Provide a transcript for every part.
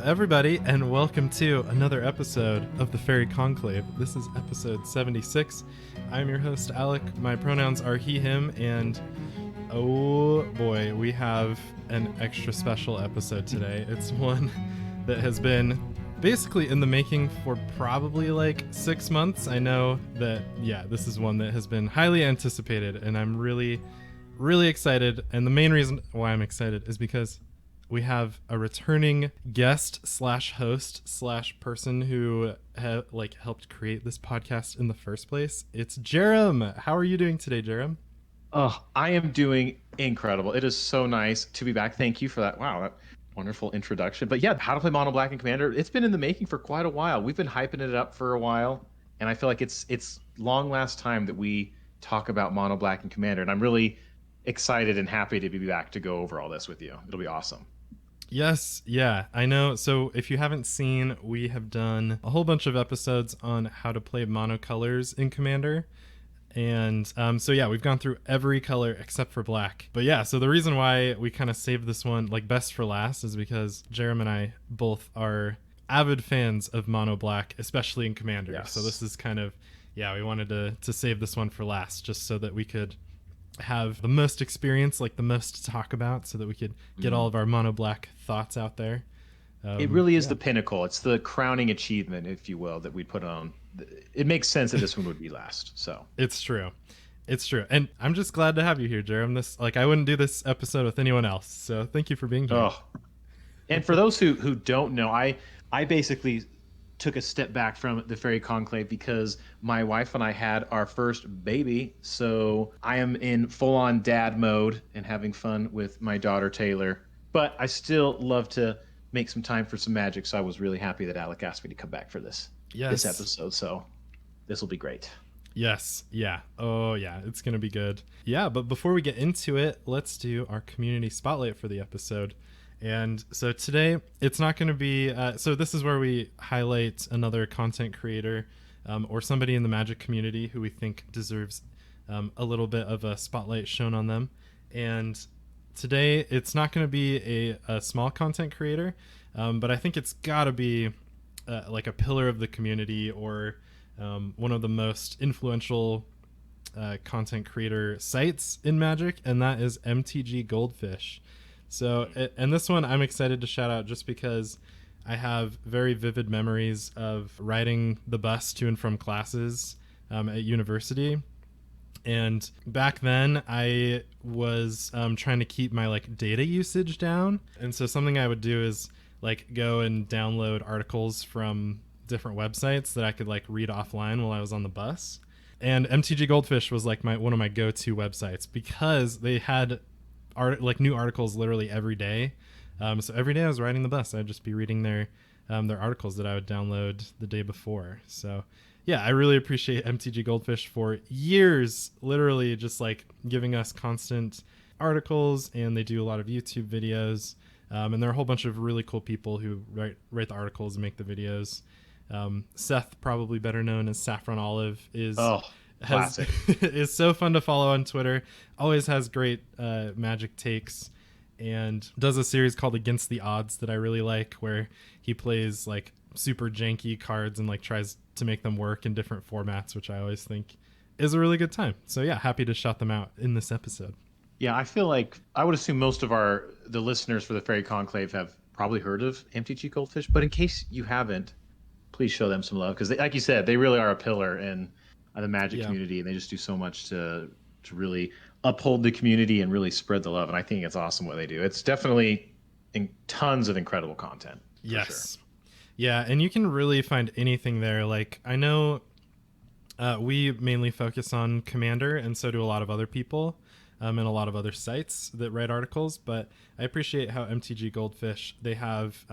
everybody, and welcome to another episode of the Faerie Conclave. This is episode 76. I'm your host, Alec. My pronouns are he, him, and oh boy, we have an extra special episode today. It's one that has been basically in the making for probably like 6 months. I know that, this is one that has been highly anticipated, and I'm really excited. And the main reason why I'm excited is because we have a returning guest slash host slash person who helped create this podcast in the first place. It's Jarom. How are you doing today, Jarom? Oh, I am doing incredible. It is so nice to be back. Thank you for that. Wow, that wonderful introduction. But yeah, How to Play Mono Black and Commander, it's been in the making for quite a while. We've been hyping it up for a while, and I feel like it's long last time that we talk about Mono Black and Commander, and I'm really excited and happy to be back to go over all this with you. It'll be awesome. Yes, yeah, I know. So if you haven't seen, we have done a whole bunch of episodes on how to play monocolors in Commander. And we've gone through every color except for black. But yeah, so the reason why we kind of saved this one like best for last is because Jarom and I both are avid fans of mono black, especially in Commander. Yes. So this is kind of, we wanted to save this one for last just so that we could have the most experience, like the most to talk about, so that we could get all of our mono black thoughts out there. It really is the pinnacle. It's the crowning achievement, if you will, that we put on. It makes sense that this one would be last. So it's true. And I'm just glad to have you here, Jarom. I wouldn't do this episode with anyone else. So thank you for being here. Oh. And for those who don't know, I basically took a step back from the Faerie Conclave because my wife and I had our first baby. So I am in full-on dad mode and having fun with my daughter, Taylor. But I still love to make some time for some Magic. So I was really happy that Alec asked me to come back for this episode. So this will be great. Yes. Yeah. Oh, yeah. It's going to be good. Yeah. But before we get into it, let's do our community spotlight for the episode. And so today, it's not going to be... so this is where we highlight another content creator or somebody in the Magic community who we think deserves a little bit of a spotlight shown on them. And today, it's not going to be a small content creator, but I think it's got to be like a pillar of the community or one of the most influential content creator sites in Magic, and that is MTGGoldfish. So, and this one I'm excited to shout out just because I have very vivid memories of riding the bus to and from classes at university. And back then I was trying to keep my data usage down. And so something I would do is go and download articles from different websites that I could read offline while I was on the bus. And MTGGoldfish was one of my go-to websites because they had new articles literally every day. So every day I was riding the bus, I'd just be reading their articles that I would download the day before. So yeah, I really appreciate MTGGoldfish for years, literally just giving us constant articles, and they do a lot of YouTube videos. And there are a whole bunch of really cool people who write the articles and make the videos. Seth, probably better known as Saffron Olive, classic. is so fun to follow on Twitter. Always has great Magic takes, and does a series called Against the Odds that I really like, where he plays super janky cards and tries to make them work in different formats, which I always think is a really good time. So yeah, happy to shout them out in this episode. Yeah, I feel like I would assume most of the listeners for the Faerie Conclave have probably heard of MTGGoldfish, but in case you haven't, please show them some love, because like you said, they really are a pillar in the Magic community, and they just do so much to really uphold the community and really spread the love. And I think it's awesome what they do. It's definitely tons of incredible content. Yes. Sure. Yeah, and you can really find anything there. I know we mainly focus on Commander, and so do a lot of other people and a lot of other sites that write articles. But I appreciate how MTGGoldfish, they have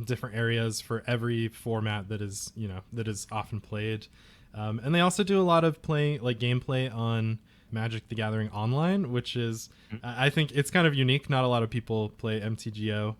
different areas for every format that is often played. And they also do a lot of gameplay on Magic the Gathering Online, which is, I think it's kind of unique. Not a lot of people play MTGO,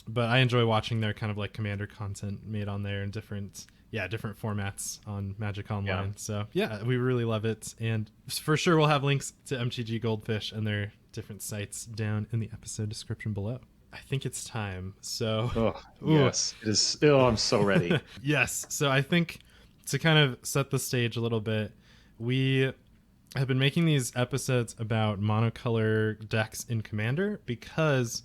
but I enjoy watching their kind of Commander content made on there in different formats on Magic Online. Yeah. So yeah, we really love it. And for sure, we'll have links to MTGGoldfish and their different sites down in the episode description below. I think it's time. So, Oh, ooh. yes. It is. Oh, I'm so ready. Yes. So I think to kind of set the stage a little bit, we have been making these episodes about monocolor decks in Commander because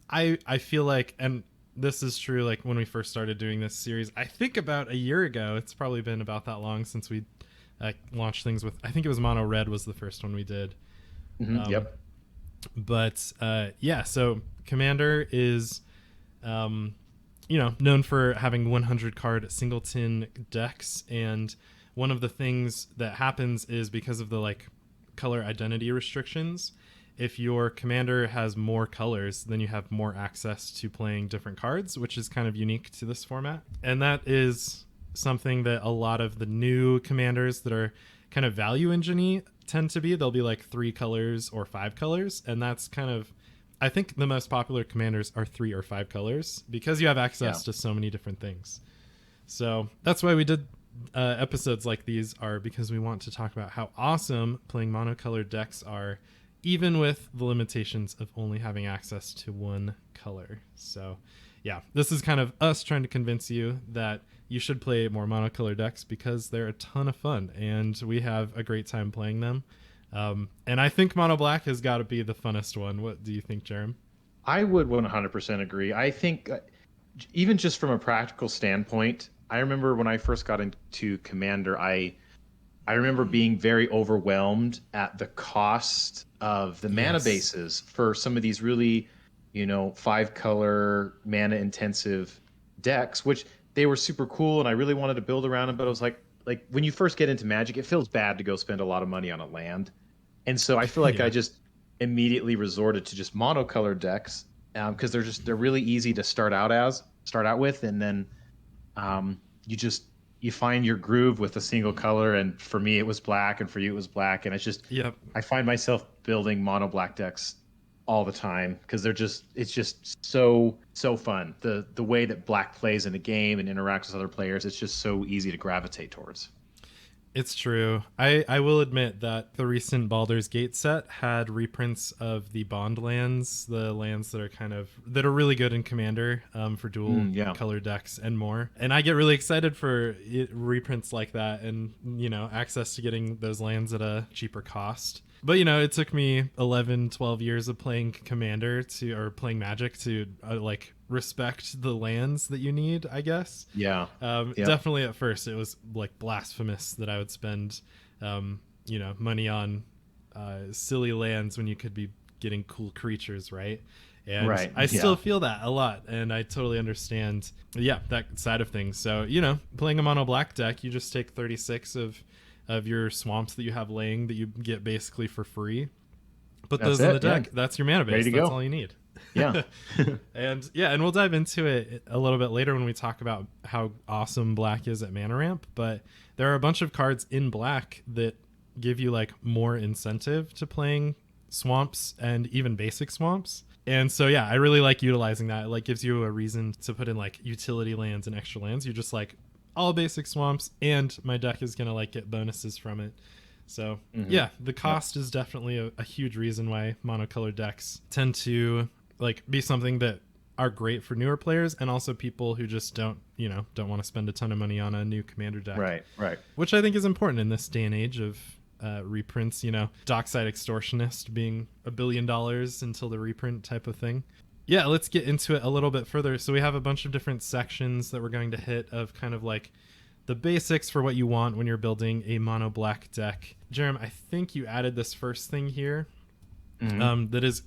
I feel like, and this is true, like when we first started doing this series, I think about a year ago, it's probably been about that long since we launched things with, I think it was Mono Red was the first one we did. Yep. But yeah, so Commander is known for having 100 card singleton decks, and one of the things that happens is because of the like color identity restrictions, if your commander has more colors, then you have more access to playing different cards, which is kind of unique to this format. And that is something that a lot of the new commanders that are kind of value engine-y tend to be. They'll be like 3 colors or 5 colors, and that's kind of, I think the most popular commanders are 3 or 5 colors because you have access to so many different things. So that's why we did episodes like these, are because we want to talk about how awesome playing monocolored decks are, even with the limitations of only having access to one color. So yeah, this is kind of us trying to convince you that you should play more monocolor decks because they're a ton of fun and we have a great time playing them. And I think Mono Black has got to be the funnest one. What do you think, Jarom? I would 100% agree. I think even just from a practical standpoint, I remember when I first got into Commander, I remember being very overwhelmed at the cost of the mana bases for some of these really, 5-color mana intensive decks, which they were super cool and I really wanted to build around them. But I was like when you first get into Magic, it feels bad to go spend a lot of money on a land. And so I feel like I just immediately resorted to just monocolored decks because they're really easy to start out with, and then you find your groove with a single color. And for me it was black, and for you it was black, and it's just I find myself building mono black decks all the time because it's just so fun. The way that black plays in the game and interacts with other players, it's just so easy to gravitate towards. It's true. I will admit that the recent Baldur's Gate set had reprints of the Bond lands, the lands that are really good in Commander for dual color decks and more. And I get really excited for reprints like that and, access to getting those lands at a cheaper cost. But, it took me 11, 12 years of playing Commander or playing Magic to respect the lands that you need, I guess. Definitely at first it was like blasphemous that I would spend money on silly lands when you could be getting cool creatures, right? And I still feel that a lot, and I totally understand that side of things. So playing a mono black deck, you just take 36 of your swamps that you have laying that you get basically for free, put those in the deck. That's your mana base. That's all you need. And we'll dive into it a little bit later when we talk about how awesome black is at mana ramp. But there are a bunch of cards in black that give you more incentive to playing swamps and even basic swamps. And so I really like utilizing that. It gives you a reason to put in utility lands and extra lands. You're just all basic swamps, and my deck is gonna get bonuses from it. So the cost is definitely a huge reason why monocolored decks tend to be something that are great for newer players, and also people who just don't want to spend a ton of money on a new commander deck. Right. Which I think is important in this day and age of reprints, Dockside Extortionist being $1 billion until the reprint type of thing. Let's get into it a little bit further. So we have a bunch of different sections that we're going to hit of kind of the basics for what you want when you're building a mono black deck. Jarom, I think you added this first thing here that is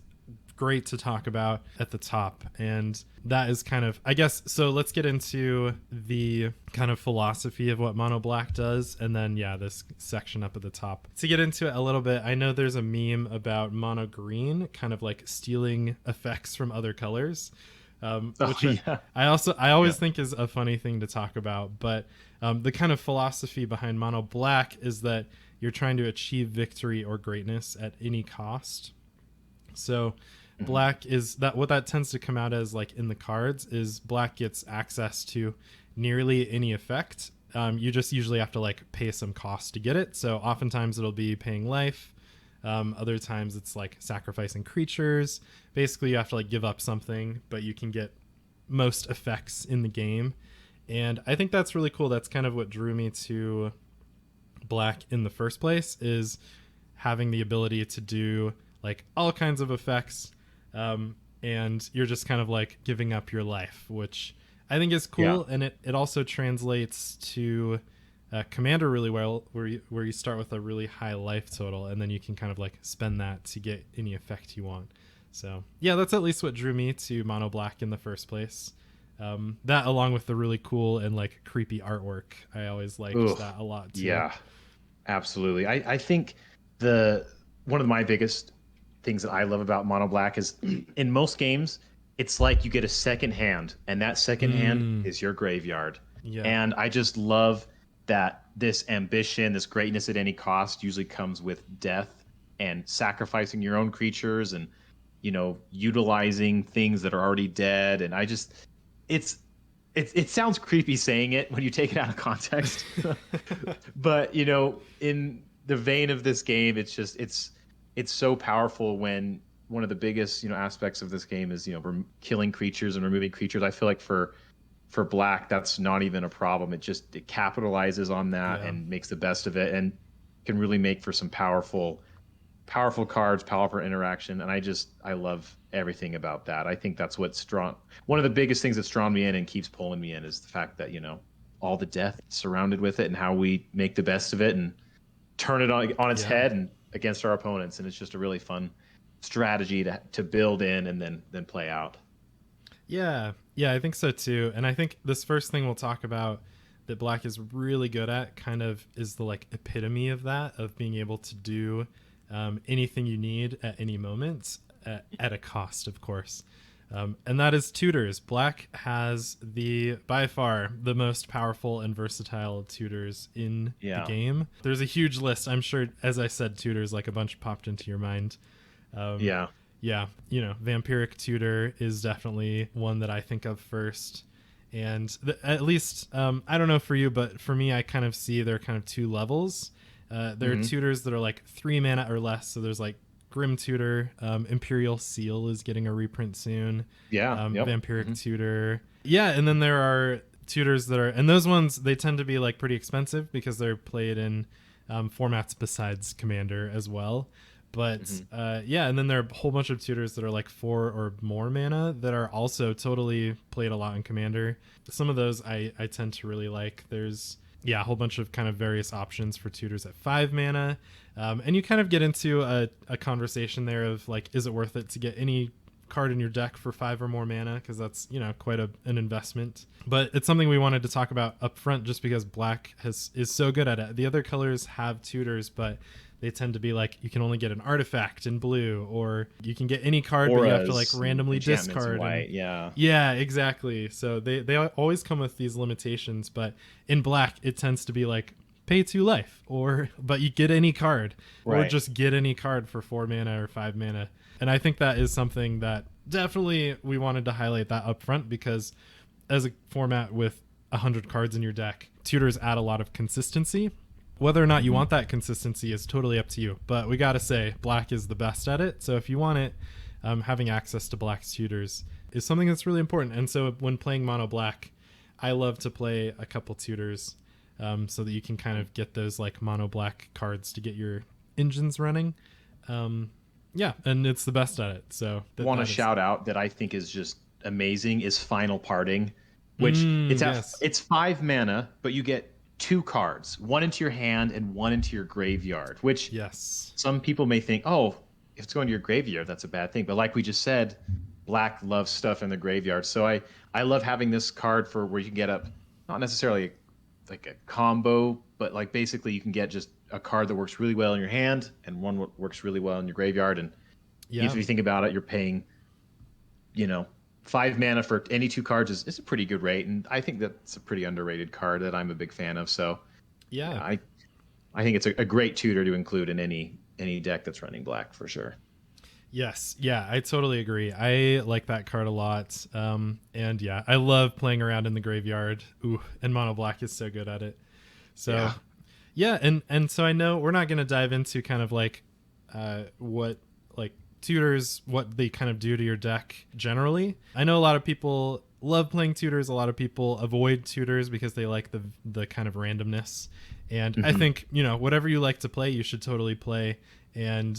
great to talk about at the top, and that is kind of, I guess, so let's get into the kind of philosophy of what mono black does, and then this section up at the top. To get into it a little bit, I know there's a meme about mono green kind of stealing effects from other colors, which I always think is a funny thing to talk about. But the kind of philosophy behind mono black is that you're trying to achieve victory or greatness at any cost. So black is that what that tends to come out as in the cards is black gets access to nearly any effect. You just usually have to pay some cost to get it. So oftentimes it'll be paying life, Other times it's like sacrificing creatures. Basically, you have to like give up something, but you can get most effects in the game. And I think that's really cool. That's kind of what drew me to Black in the first place, is having the ability to do like all kinds of effects, and you're just kind of like giving up your life, which I think is cool. And it also translates to Commander really well, where you start with a really high life total, and then you can kind of like spend that to get any effect you want. So yeah, that's at least what drew me to Mono Black in the first place. That, along with the really cool and like creepy artwork, I always liked that a lot too. Yeah, absolutely. I think one of my biggest things that I love about Mono Black is in most games, it's like you get a second hand, and that second hand is your graveyard. Yeah. And I just love that this ambition, this greatness at any cost, usually comes with death and sacrificing your own creatures, and utilizing things that are already dead. And it sounds creepy saying it when you take it out of context, but in the vein of this game, it's so powerful when one of the biggest aspects of this game is killing creatures and removing creatures. I feel like for Black, that's not even a problem. It capitalizes on that and makes the best of it, and can really make for some powerful cards, powerful interaction. And I love everything about that. I think that's what's one of the biggest things that's drawn me in and keeps pulling me in, is the fact that all the death surrounded with it, and how we make the best of it and turn it on its head and against our opponents. And it's just a really fun strategy to build in and then play out. Yeah, I think so too. And I think this first thing we'll talk about that Black is really good at kind of is the like epitome of that, of being able to do anything you need at any moment, at a cost, of course. And that is tutors. Black has by far the most powerful and versatile tutors in the game. There's a huge list. I'm sure, as I said, tutors, like a bunch popped into your mind. Yeah, Vampiric Tutor is definitely one that I think of first. And at least, I don't know for you, but for me, I kind of see there are kind of two levels. There are tutors that are like 3 mana or less. So there's like Grim Tutor, Imperial Seal is getting a reprint soon. Vampiric Tutor. Yeah, and then there are tutors that are, and those ones, they tend to be like pretty expensive because they're played in formats besides Commander as well. But and then there are a whole bunch of tutors that are like 4 or more mana that are also totally played a lot in Commander. Some of those I tend to really like. There's a whole bunch of kind of various options for tutors at 5 mana. And you kind of get into a conversation there of like, is it worth it to get any card in your deck for 5 or more mana? Because that's, quite an investment. But it's something we wanted to talk about up front, just because Black is so good at it. The other colors have tutors, but they tend to be like, you can only get an artifact in blue, or you can get any card, but you have to like randomly discard. White, yeah, exactly. So they always come with these limitations, but in Black, it tends to be like pay 2 life, but you get any card, or just get any card for 4 mana or 5 mana. And I think that is something that definitely we wanted to highlight that up front, because as a format with 100 cards in your deck, tutors add a lot of consistency. Whether or not you want that consistency is totally up to you. But we got to say, Black is the best at it. So if you want it, having access to Black's tutors is something that's really important. And so when playing Mono Black, I love to play a couple tutors so that you can kind of get those like Mono Black cards to get your engines running. And it's the best at it. So want to shout out that I think is just amazing is Final Parting, which it's 5 mana, but you get 2 cards, 1 into your hand and 1 into your graveyard, which some people may think, oh, if it's going to your graveyard, that's a bad thing. But like we just said, Black loves stuff in the graveyard. So I love having this card for where you can get up, not necessarily like a combo, but like basically you can get just a card that works really well in your hand and one works really well in your graveyard. And if you think about it, you're paying, 5 mana for any 2 cards is a pretty good rate, and I think that's a pretty underrated card that I'm a big fan of. So I think it's a great tutor to include in any deck that's running Black for sure. Yes, I totally agree. I like that card a lot, and I love playing around in the graveyard. And Mono Black is so good at it. So and so I know we're not going to dive into kind of like what like tutors, what they kind of do to your deck generally. I know a lot of people love playing tutors. A lot of people avoid tutors because they like the kind of randomness. And I think, whatever you like to play, you should totally play. And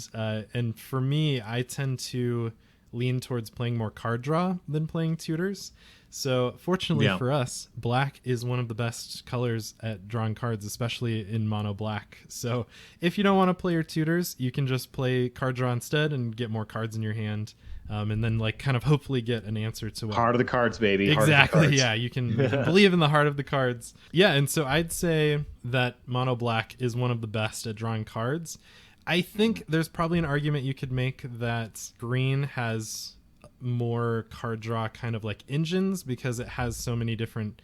for me, I tend to lean towards playing more card draw than playing tutors. So fortunately for us, black is one of the best colors at drawing cards, especially in mono black. So if you don't want to play your tutors, you can just play card draw instead and get more cards in your hand. And then like kind of hopefully get an answer to what... Heart of the cards, baby. Exactly. Cards. Yeah, you can believe in the heart of the cards. Yeah, and so I'd say that mono black is one of the best at drawing cards. I think there's probably an argument you could make that green has more card draw kind of like engines because it has so many different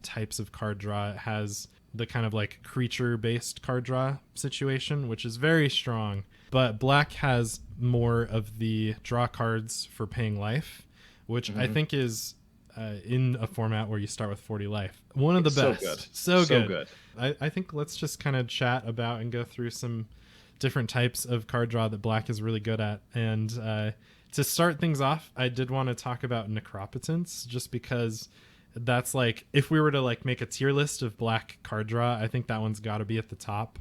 types of card draw. It has the kind of like creature based card draw situation, which is very strong, but black has more of the draw cards for paying life, which I think is in a format where you start with 40 life. One of the best. So good. I think let's just kind of chat about and go through some different types of card draw that black is really good at. And to start things off, I did want to talk about Necropotence, just because that's like, if we were to like make a tier list of black card draw, I think that one's got to be at the top.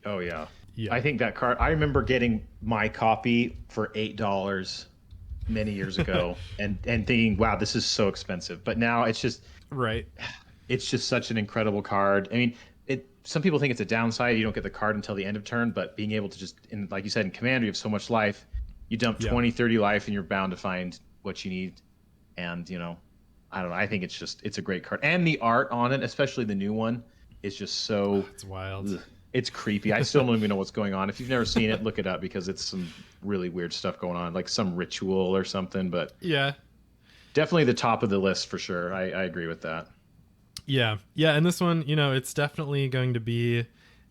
Oh yeah. I think that card, I remember getting my copy for $8 many years ago and thinking, wow, this is so expensive. But now it's just it's just such an incredible card. I mean, some people think it's a downside. You don't get the card until the end of turn, but being able to just, like you said, in Commander, you have so much life. You dump 20, 30 life, and you're bound to find what you need. And, I don't know. I think it's a great card. And the art on it, especially the new one, is just so... it's wild. It's creepy. I still don't even know what's going on. If you've never seen it, look it up, because it's some really weird stuff going on, like some ritual or something. But yeah, definitely the top of the list for sure. I agree with that. Yeah. And this one, it's definitely going to be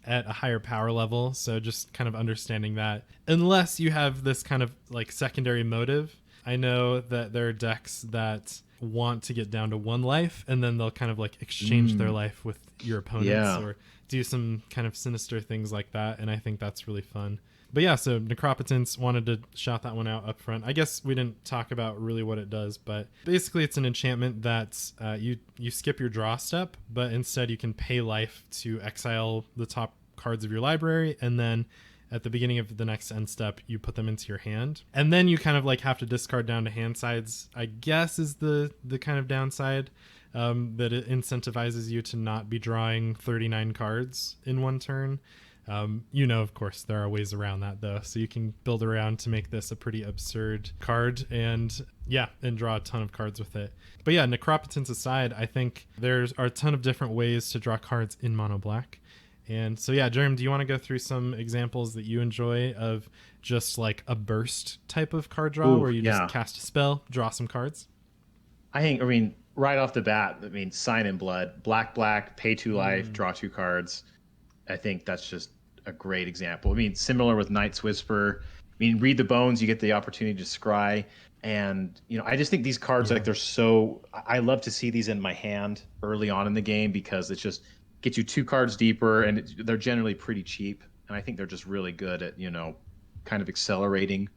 at a higher power level. So just kind of understanding that, unless you have this kind of like secondary motive. I know that there are decks that want to get down to 1 life, and then they'll kind of like exchange their life with your opponents or do some kind of sinister things like that. And I think that's really fun. But yeah, so Necropotence, wanted to shout that one out up front. I guess we didn't talk about really what it does, but basically it's an enchantment that you skip your draw step, but instead you can pay life to exile the top cards of your library, and then at the beginning of the next end step, you put them into your hand. And then you kind of like have to discard down to hand sides, I guess is the kind of downside, that it incentivizes you to not be drawing 39 cards in one turn. Of course, there are ways around that, though. So you can build around to make this a pretty absurd card and draw a ton of cards with it. But yeah, Necropotence aside, I think there are a ton of different ways to draw cards in mono black. And so, yeah, Jarom, do you want to go through some examples that you enjoy of just like a burst type of card draw where you just cast a spell, draw some cards? I mean, right off the bat, Sign in Blood, black, pay 2 life, draw 2 cards. I think that's just a great example. Similar with Night's Whisper. Read the Bones, you get the opportunity to scry. And, I just think these cards, like, they're so... I love to see these in my hand early on in the game, because it's just gets you 2 cards deeper, and they're generally pretty cheap. And I think they're just really good at, kind of accelerating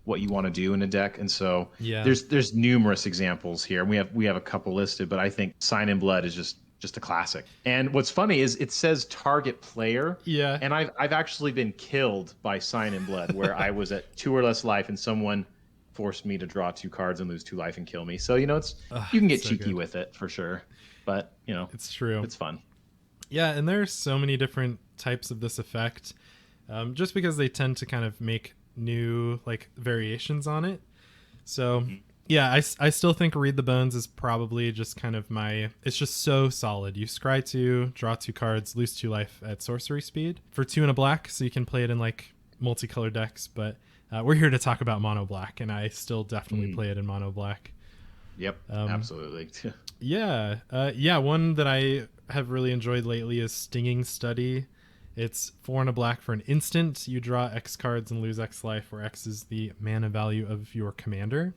what you want to do in a deck. And so there's numerous examples here. We have a couple listed, but I think Sign in Blood is just a classic. And what's funny is it says target player. Yeah. And I've actually been killed by Sign in Blood, where I was at 2 or less life and someone forced me to draw 2 cards and lose 2 life and kill me. So, you can get so cheeky with it for sure. But, it's true. It's fun. Yeah, and there's so many different types of this effect, just because they tend to kind of make new like variations on it. So yeah, I still think Read the Bones is probably just kind of it's just so solid. You scry 2, draw 2 cards, lose 2 life at sorcery speed for 2 and a black, so you can play it in like multicolored decks. But we're here to talk about mono black, and I still definitely play it in mono black. Yep, absolutely. One that I have really enjoyed lately is Stinging Study. It's 4 and a black for an instant. You draw X cards and lose X life, where X is the mana value of your commander.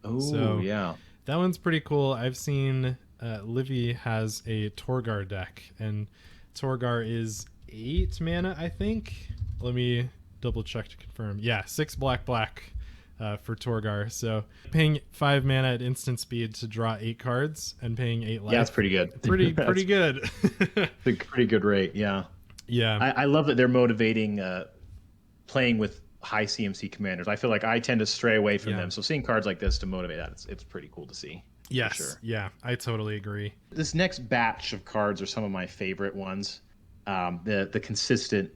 Oh, so, yeah. That one's pretty cool. I've seen Livi has a Torgar deck, and Torgar is 8 mana, I think. Let me double check to confirm. Yeah, 6 black for Torgar. So paying 5 mana at instant speed to draw 8 cards and paying 8 life. Yeah, that's pretty good. Pretty good. A pretty good rate. Yeah. Yeah. I love that they're motivating playing with high CMC commanders. I feel like I tend to stray away from them. So seeing cards like this to motivate that, it's pretty cool to see. Yes. Sure. Yeah, I totally agree. This next batch of cards are some of my favorite ones. The consistent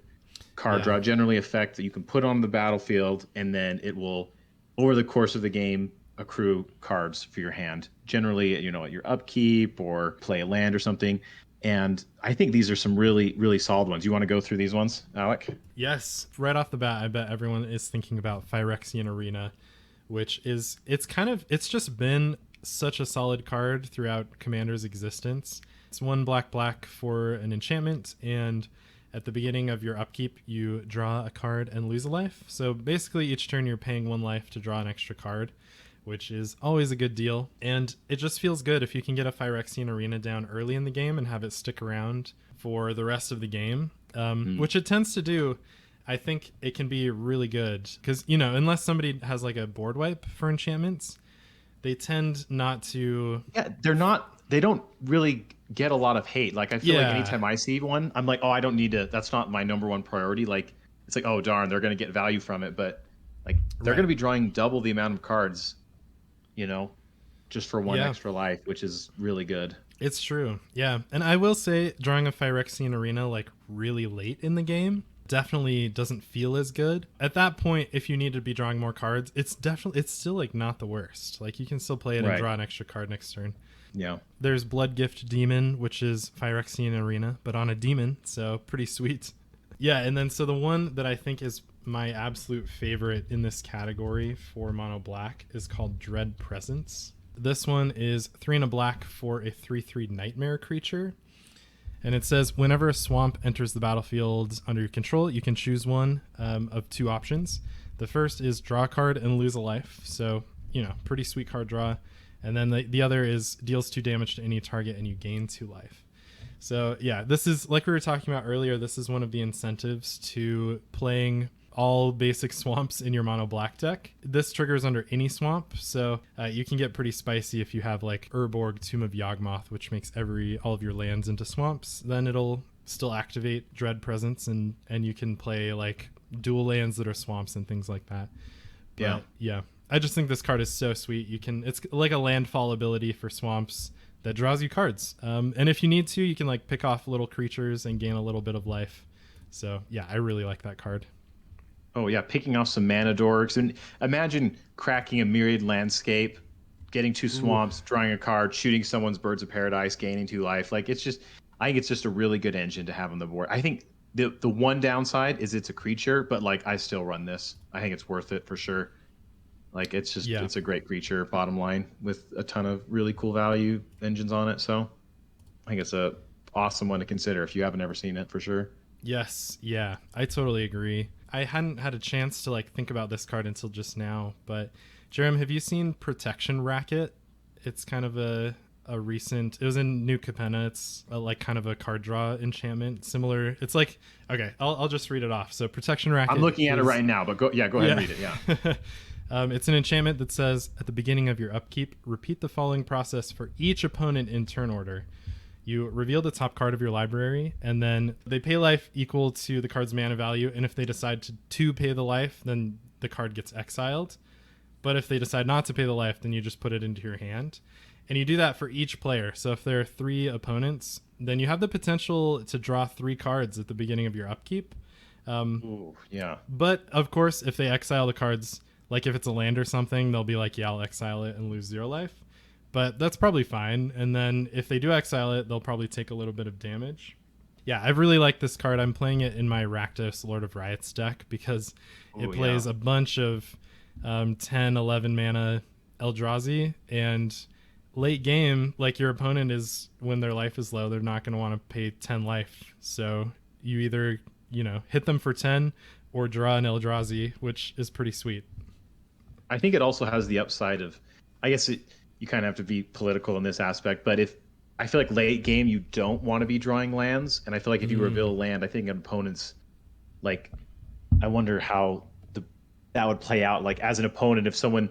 card draw, generally effect that you can put on the battlefield, and then it will, over the course of the game, accrue cards for your hand. Generally, you know, at your upkeep or play a land or something. And I think these are some really, really solid ones. You want to go through these ones, Alec? Yes. Right off the bat, I bet everyone is thinking about Phyrexian Arena, which is, it's just been such a solid card throughout Commander's existence. It's 1 black for an enchantment, and at the beginning of your upkeep, you draw a card and lose a life. So basically each turn you're paying 1 life to draw an extra card, which is always a good deal. And it just feels good if you can get a Phyrexian Arena down early in the game and have it stick around for the rest of the game, which it tends to do. I think it can be really good because, you know, unless somebody has like a board wipe for enchantments, they tend not to. Yeah, they don't really get a lot of hate. Like, I feel like anytime I see one, I'm like, oh, I don't need to, that's not my number one priority. Like, it's like, oh, darn, they're going to get value from it. But like, they're going to be drawing double the amount of cards, you know, just for 1 extra life, which is really good. It's true. Yeah. And I will say drawing a Phyrexian Arena like really late in the game definitely doesn't feel as good. At that point, if you need to be drawing more cards, it's still like not the worst. Like, you can still play it and draw an extra card next turn. Yeah. There's Blood Gift Demon, which is Phyrexian Arena, but on a demon, so pretty sweet. Yeah, and then so the one that I think is my absolute favorite in this category for mono black is called Dread Presence. This one is 3 and a black for a 3/3 nightmare creature. And it says, whenever a swamp enters the battlefield under your control, you can choose one of 2 options. The first is draw a card and lose a life. So, you know, pretty sweet card draw. And then the other is deals 2 damage to any target and you gain 2 life. So, yeah, this is, like we were talking about earlier, this is one of the incentives to playing all basic swamps in your mono black deck. This triggers under any swamp, so you can get pretty spicy if you have like Urborg, Tomb of Yawgmoth, which makes all of your lands into swamps. Then it'll still activate Dread Presence, and you can play like dual lands that are swamps and things like that. But, yeah. I just think this card is so sweet. It's like a landfall ability for swamps that draws you cards. And if you need to, you can like pick off little creatures and gain a little bit of life. So yeah, I really like that card. Oh yeah, picking off some mana dorks, and imagine cracking a Myriad Landscape, getting 2 swamps, drawing a card, shooting someone's Birds of Paradise, gaining 2 life. Like, I think it's just a really good engine to have on the board. I think the one downside is it's a creature, but like, I still run this. I think it's worth it for sure. Like, it's just it's a great creature, bottom line, with a ton of really cool value engines on it. So I think it's a awesome one to consider if you haven't ever seen it, for sure. Yes, yeah, I totally agree. I hadn't had a chance to like think about this card until just now, but Jarom, have you seen Protection Racket? It's kind of a recent, it was in New Capenna. It's like kind of a card draw enchantment, similar. It's like, okay, I'll just read it off. So Protection Racket, I'm looking at it right now, but go ahead and read it. Yeah. It's an enchantment that says, at the beginning of your upkeep, repeat the following process for each opponent in turn order. You reveal the top card of your library, and then they pay life equal to the card's mana value, and if they decide to pay the life, then the card gets exiled. But if they decide not to pay the life, then you just put it into your hand. And you do that for each player. So if there are 3 opponents, then you have the potential to draw 3 cards at the beginning of your upkeep. Ooh, yeah. But, of course, if they exile the cards, like if it's a land or something, they'll be like, yeah, I'll exile it and lose 0 life. But that's probably fine. And then if they do exile it, they'll probably take a little bit of damage. Yeah, I really like this card. I'm playing it in my Rakdos Lord of Riots deck because it plays a bunch of 10, 11 mana Eldrazi. And late game, like your opponent is, when their life is low, they're not going to want to pay 10 life. So you either, hit them for 10 or draw an Eldrazi, which is pretty sweet. I think it also has the upside of, I guess you kind of have to be political in this aspect, but I feel like late game you don't want to be drawing lands, and I feel like if you reveal a land, I think an opponent's like I wonder how that would play out. Like as an opponent, if someone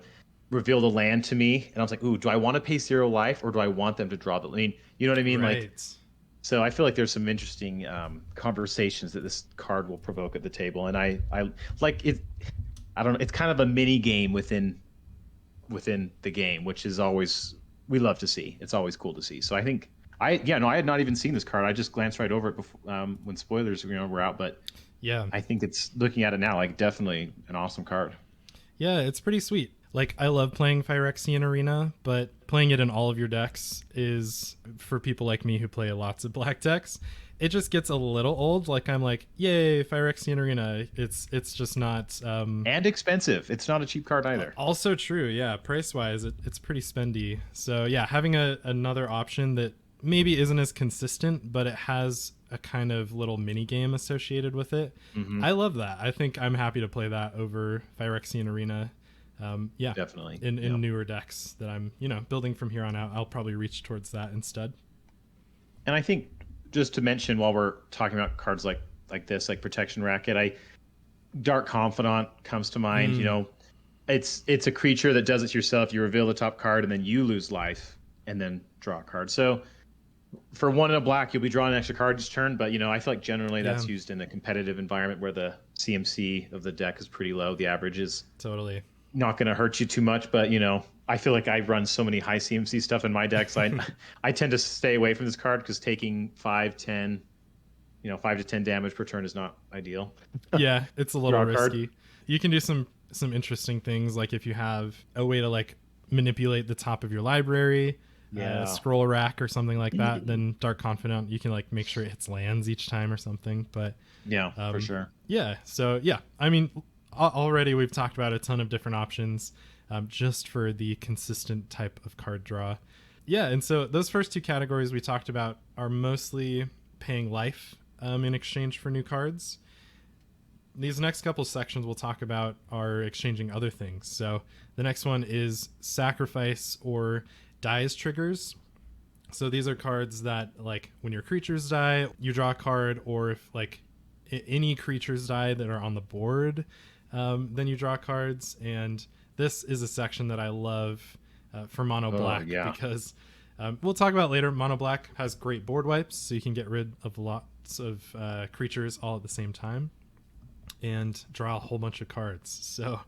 revealed a land to me, and I was like, "Ooh, do I want to pay 0 life, or do I want them to draw the lane?" You know what I mean? Like, Right. so I feel like there's some interesting conversations that this card will provoke at the table, and I like it. I don't know. It's kind of a mini game within the game, which is always we love to see. It's always cool to see. So I think I had not even seen this card. I just glanced right over it before when spoilers were out, but Yeah. I think it's looking at it now like definitely an awesome card. Yeah, it's pretty sweet. Like, I love playing Phyrexian Arena, but playing it in all of your decks is, for people like me who play lots of black decks, it just gets a little old. Like, I'm like, yay, Phyrexian Arena. It's just not... And expensive. It's not a cheap card either. Also true, yeah. Price-wise, it's pretty spendy. So, yeah, having another option that maybe isn't as consistent, but it has a kind of little mini game associated with it. Mm-hmm. I love that. I think I'm happy to play that over Phyrexian Arena. Yeah, Definitely. In newer decks that I'm building from here on out, I'll probably reach towards that instead. And I think just to mention while we're talking about cards like this, like Protection Racket, Dark Confidant comes to mind. It's a creature that does it to yourself. You reveal the top card and then you lose life and then draw a card. So for 1 and a black, you'll be drawing an extra card each turn. But I feel like generally that's used in a competitive environment where the CMC of the deck is pretty low. The average is totally not going to hurt you too much, but I feel like I run so many high CMC stuff in my decks. I tend to stay away from this card because taking 5 to 10 damage per turn is not ideal. Yeah, it's a little risky. You can do some interesting things, like if you have a way to like manipulate the top of your library, scroll rack or something like that, then Dark Confidant, you can like make sure it hits lands each time or something. But for sure. Yeah, so yeah, I mean, already we've talked about a ton of different options just for the consistent type of card draw. Yeah, and so those first 2 categories we talked about are mostly paying life in exchange for new cards. These next couple sections we'll talk about are exchanging other things. So the next one is sacrifice or dies triggers. So these are cards that, like, when your creatures die, you draw a card, or if like any creatures die that are on the board, then you draw cards. And this is a section that I love for mono black because we'll talk about later. Mono black has great board wipes, so you can get rid of lots of creatures all at the same time and draw a whole bunch of cards. So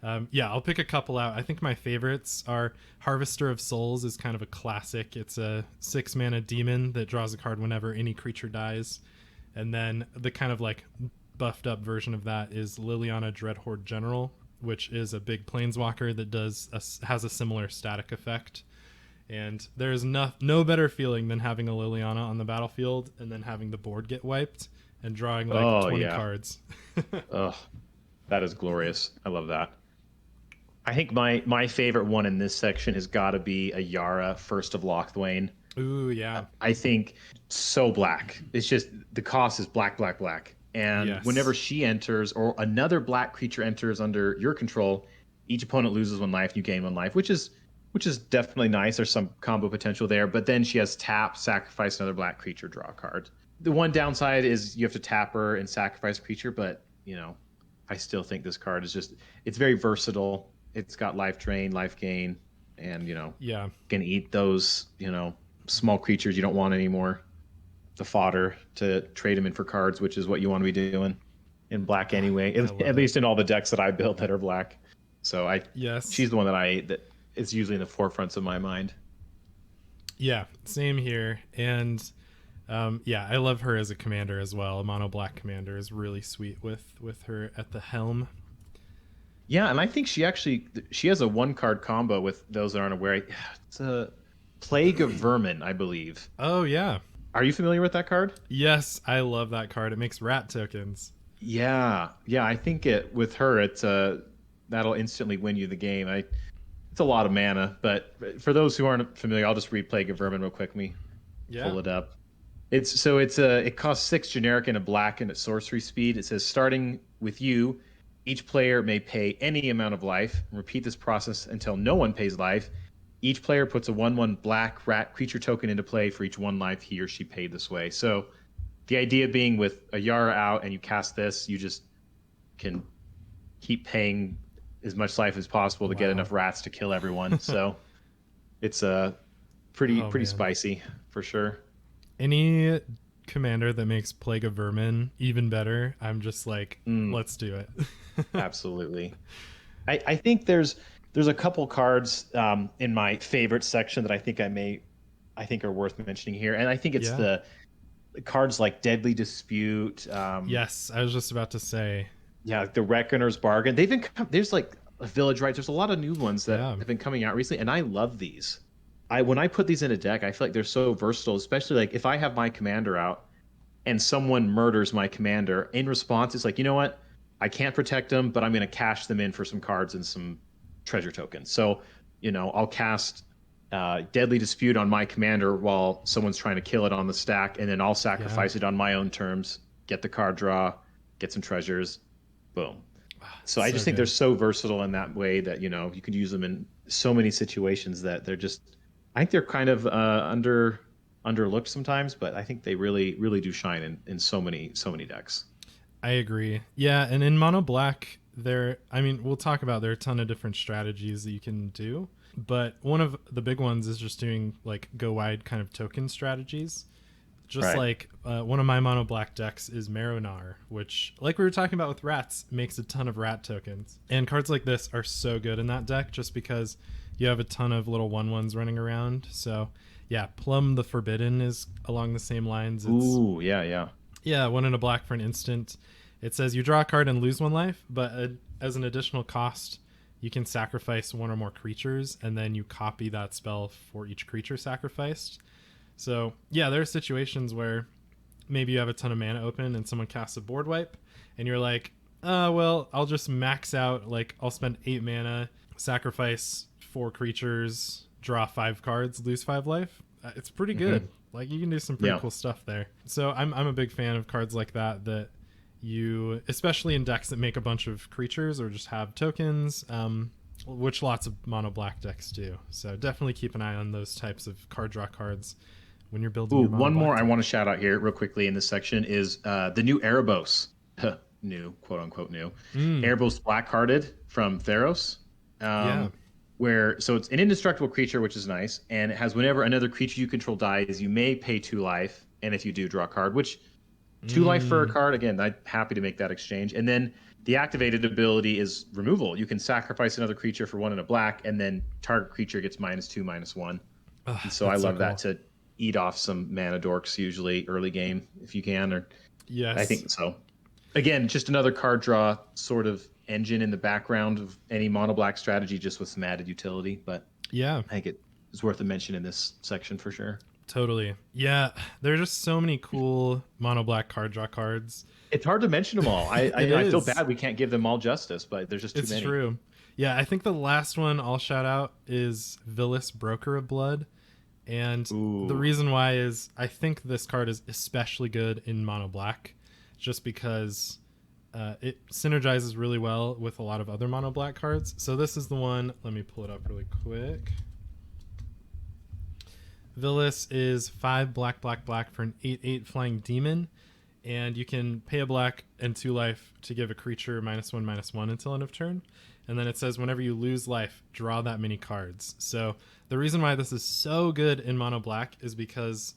I'll pick a couple out. I think my favorites are Harvester of Souls is kind of a classic. It's a 6 mana demon that draws a card whenever any creature dies. And then the kind of like buffed up version of that is Liliana Dreadhorde General, which is a big planeswalker that has a similar static effect. And there's no better feeling than having a Liliana on the battlefield and then having the board get wiped and drawing like 20 cards. Oh, that is glorious. I love that. I think my favorite one in this section has got to be a Yara, First of Locthwain. Ooh, yeah. I think so black. It's just the cost is black. And whenever she enters or another black creature enters under your control, each opponent loses 1 life, you gain 1 life, which is definitely nice. There's some combo potential there. But then she has tap, sacrifice another black creature, draw a card. The one downside is you have to tap her and sacrifice a creature, but I still think this card is it's very versatile. It's got life drain, life gain, and can eat those small creatures you don't want anymore. The fodder to trade them in for cards, which is what you want to be doing in black anyway. At least in all the decks that I build that are black. So she's the one that is usually in the forefronts of my mind. Yeah, same here. And I love her as a commander as well. A mono black commander is really sweet with her at the helm. Yeah, and I think she has a 1-card combo with those that aren't aware. It's a Plague of Vermin, I believe. Oh yeah. Are you familiar with that card? Yes, I love that card. It makes rat tokens. Yeah. I think with her, that'll instantly win you the game. It's a lot of mana, but for those who aren't familiar, I'll just read Plague of Vermin real quick. Pull it up. It costs 6 generic and a black and at sorcery speed. It says starting with you, each player may pay any amount of life. Repeat this process until no one pays life. Each player puts a 1/1 black rat creature token into play for each 1 life he or she paid this way. So the idea being with a Yara out and you cast this, you just can keep paying as much life as possible to get enough rats to kill everyone. So it's pretty spicy for sure. Any commander that makes Plague of Vermin even better, I'm just like, let's do it. Absolutely. I think there's a couple cards in my favorite section that I think are worth mentioning here, and I think it's the cards like Deadly Dispute. Yes, I was just about to say. Yeah, the Reckoner's Bargain. There's like a Village Rites. There's a lot of new ones that have been coming out recently, and I love these. When I put these in a deck, I feel like they're so versatile, especially like if I have my commander out and someone murders my commander. In response, it's like, you know what? I can't protect them, but I'm going to cash them in for some cards and some treasure tokens. So, I'll cast Deadly Dispute on my commander while someone's trying to kill it on the stack, and then I'll sacrifice it on my own terms, get the card draw, get some treasures, boom. So I just think they're so versatile in that way that, you could use them in so many situations that they're just, I think they're kind of underlooked sometimes, but I think they really, really do shine in so many decks. I agree. Yeah, and in mono black, we'll talk about there are a ton of different strategies that you can do, but one of the big ones is just doing like go wide kind of token strategies. Just like one of my mono black decks is Maronar, which, like we were talking about with rats, makes a ton of rat tokens. And cards like this are so good in that deck just because you have a ton of little 1/1s running around. So yeah, Plum the Forbidden is along the same lines. Ooh, yeah. Yeah, 1 in a black for an instant. It says you draw a card and lose 1 life, but as an additional cost, you can sacrifice 1 or more creatures, and then you copy that spell for each creature sacrificed. So yeah, there are situations where maybe you have a ton of mana open and someone casts a board wipe, and you're like, well, I'll just max out, like I'll spend 8 mana, sacrifice 4 creatures, draw 5 cards, lose 5 life. It's pretty good. Like you can do some pretty cool stuff there. So I'm a big fan of cards like that you, especially in decks that make a bunch of creatures or just have tokens, which lots of mono black decks do. So definitely keep an eye on those types of card draw cards when you're building your mono one black more deck. I want to shout out here real quickly in this section is the new Erebos. New, quote unquote new. Erebos Black Hearted from Theros. So it's an indestructible creature, which is nice, and it has whenever another creature you control dies, you may pay 2 life, and if you do, draw a card, which 2 life for a card. Again, I'm happy to make that exchange. And then the activated ability is removal. You can sacrifice another creature for 1 in a black, and then target creature gets -2/-1. And so I love that to eat off some mana dorks usually early game if you can. Or yes, I think so. Again, just another card draw sort of engine in the background of any mono black strategy, just with some added utility. But yeah, I think it is worth a mention in this section for sure. Totally. Yeah, there are just so many cool mono black card draw cards. It's hard to mention them all. I feel bad we can't give them all justice, but there's just too many. It's true. Yeah, I think the last one I'll shout out is Villis, Broker of Blood. And the reason why is I think this card is especially good in mono black just because it synergizes really well with a lot of other mono black cards. So this is the one. Let me pull it up really quick. Villis is 5 black for an 8/8 flying demon, and you can pay a black and 2 life to give a creature -1/-1 until end of turn. And then it says whenever you lose life, draw that many cards. So the reason why this is so good in mono black is because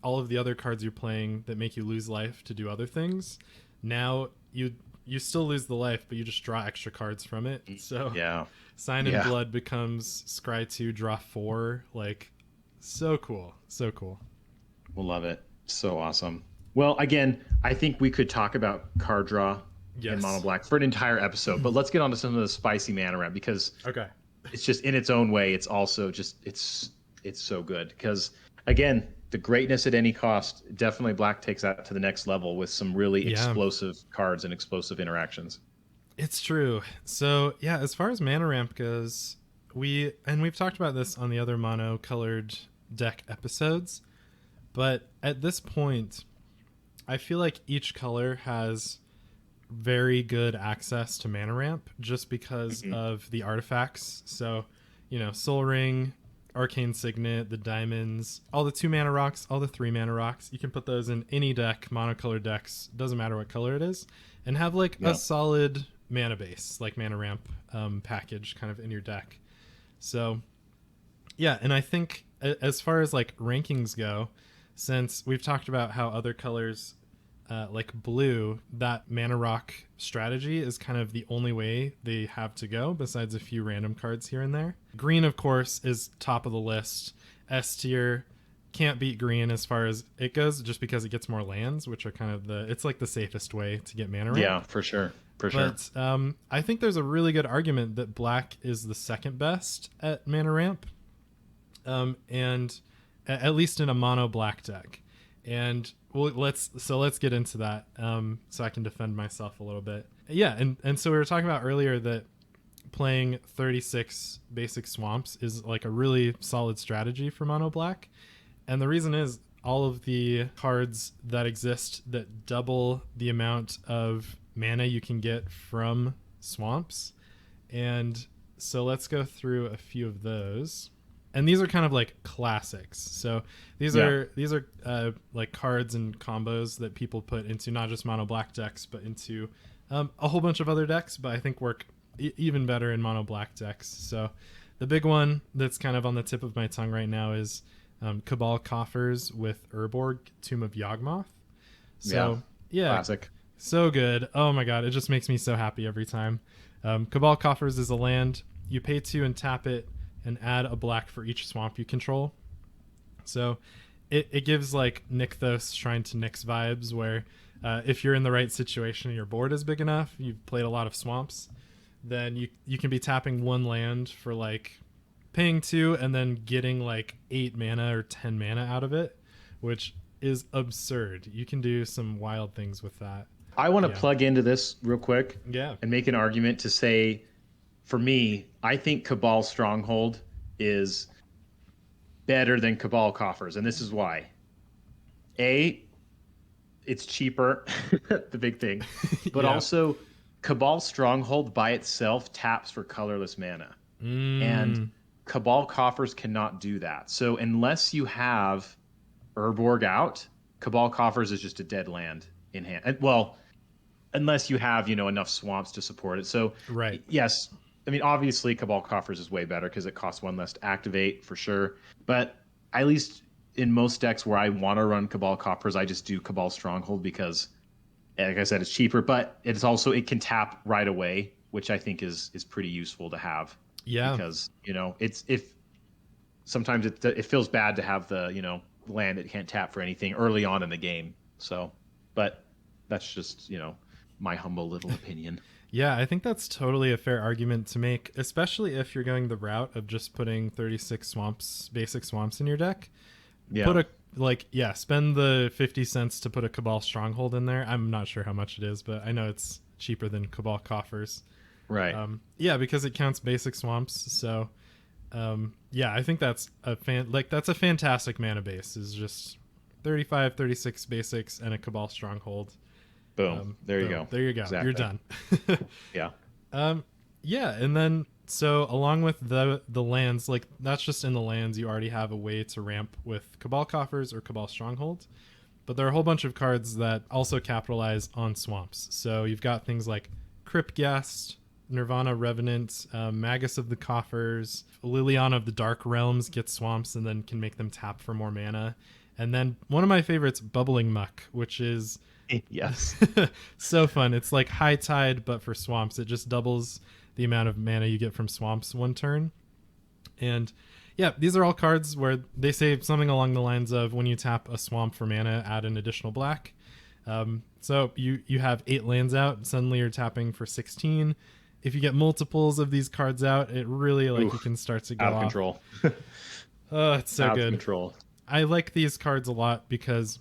all of the other cards you're playing that make you lose life to do other things, now you still lose the life, but you just draw extra cards from it. So yeah, Sign in Blood becomes Scry 2, draw 4, like. So cool. We'll love it. So awesome. Well, again, I think we could talk about card draw in mono black for an entire episode, but let's get on to some of the spicy mana ramp because it's just in its own way. It's also just it's so good because again, the greatness at any cost. Definitely black takes that to the next level with some really explosive cards and explosive interactions. It's true. So yeah, as far as mana ramp goes, we've talked about this on the other mono colored deck episodes, but at this point I feel like each color has very good access to mana ramp just because of the artifacts. So Soul Ring, Arcane Signet, the diamonds, all the 2 mana rocks, all the 3 mana rocks, you can put those in any deck, monocolored decks, doesn't matter what color it is, and have like a solid mana base, like mana ramp package kind of in your deck. So yeah, and I think as far as like rankings go, since we've talked about how other colors like blue, that mana rock strategy is kind of the only way they have to go, besides a few random cards here and there. Green, of course, is top of the list. S tier, can't beat green as far as it goes, just because it gets more lands, which are kind of it's like the safest way to get mana ramp. Yeah, for sure. But I think there's a really good argument that black is the second best at mana ramp, and at least in a mono black deck. And well, let's get into that, so I can defend myself a little bit. Yeah, and so we were talking about earlier that playing 36 basic swamps is like a really solid strategy for mono black, and the reason is all of the cards that exist that double the amount of mana you can get from swamps. And so let's go through a few of those. And these are kind of like classics. So these are like cards and combos that people put into not just mono black decks, but into a whole bunch of other decks, but I think work even better in mono black decks. So the big one that's kind of on the tip of my tongue right now is Cabal Coffers with Urborg, Tomb of Yawgmoth. So yeah, classic. So good. Oh my god, it just makes me so happy every time. Cabal Coffers is a land. You pay 2 and tap it and add a black for each swamp you control. So it gives like Nykthos Shrine to Nyx vibes, where if you're in the right situation and your board is big enough, you've played a lot of swamps, then you can be tapping 1 land for like paying 2 and then getting like 8 mana or 10 mana out of it, which is absurd. You can do some wild things with that. I want to plug into this real quick and make an argument to say, for me, I think Cabal Stronghold is better than Cabal Coffers, and this is why. A, it's cheaper, the big thing, but also Cabal Stronghold by itself taps for colorless mana, and Cabal Coffers cannot do that. So unless you have Urborg out, Cabal Coffers is just a dead land in hand. Well, unless you have, enough swamps to support it. So yes, I mean, obviously Cabal Coffers is way better because it costs 1 less to activate for sure. But at least in most decks where I want to run Cabal Coffers, I just do Cabal Stronghold because, like I said, it's cheaper, but it's also, it can tap right away, which I think is pretty useful to have. Yeah. Because, sometimes it feels bad to have the, land that can't tap for anything early on in the game. So, but that's just, my humble little opinion. Yeah, I think that's totally a fair argument to make, especially if you're going the route of just putting 36 basic swamps in your deck. Yeah. Spend the 50 cents to put a Cabal Stronghold in there. I'm not sure how much it is, but I know it's cheaper than Cabal Coffers. Right. Because it counts basic swamps. So, I think that's a fantastic mana base, is just 35, 36 basics and a Cabal Stronghold. Boom. There you go. There you go. Exactly. You're done. Yeah. And then so along with the lands, like that's just in the lands, you already have a way to ramp with Cabal Coffers or Cabal Stronghold. But there are a whole bunch of cards that also capitalize on swamps. So you've got things like Cryptghast, Nirvana Revenant, Magus of the Coffers, Liliana of the Dark Realms gets swamps and then can make them tap for more mana. And then one of my favorites, Bubbling Muck, which is yes, so fun. It's like High Tide, but for swamps. It just doubles the amount of mana you get from swamps 1 turn. And yeah, these are all cards where they say something along the lines of, when you tap a swamp for mana, add an additional black. So you have 8 lands out, suddenly you're tapping for 16. If you get multiples of these cards out, it really you can start to go out of control. Oh, it's so out good. Of control. I like these cards a lot because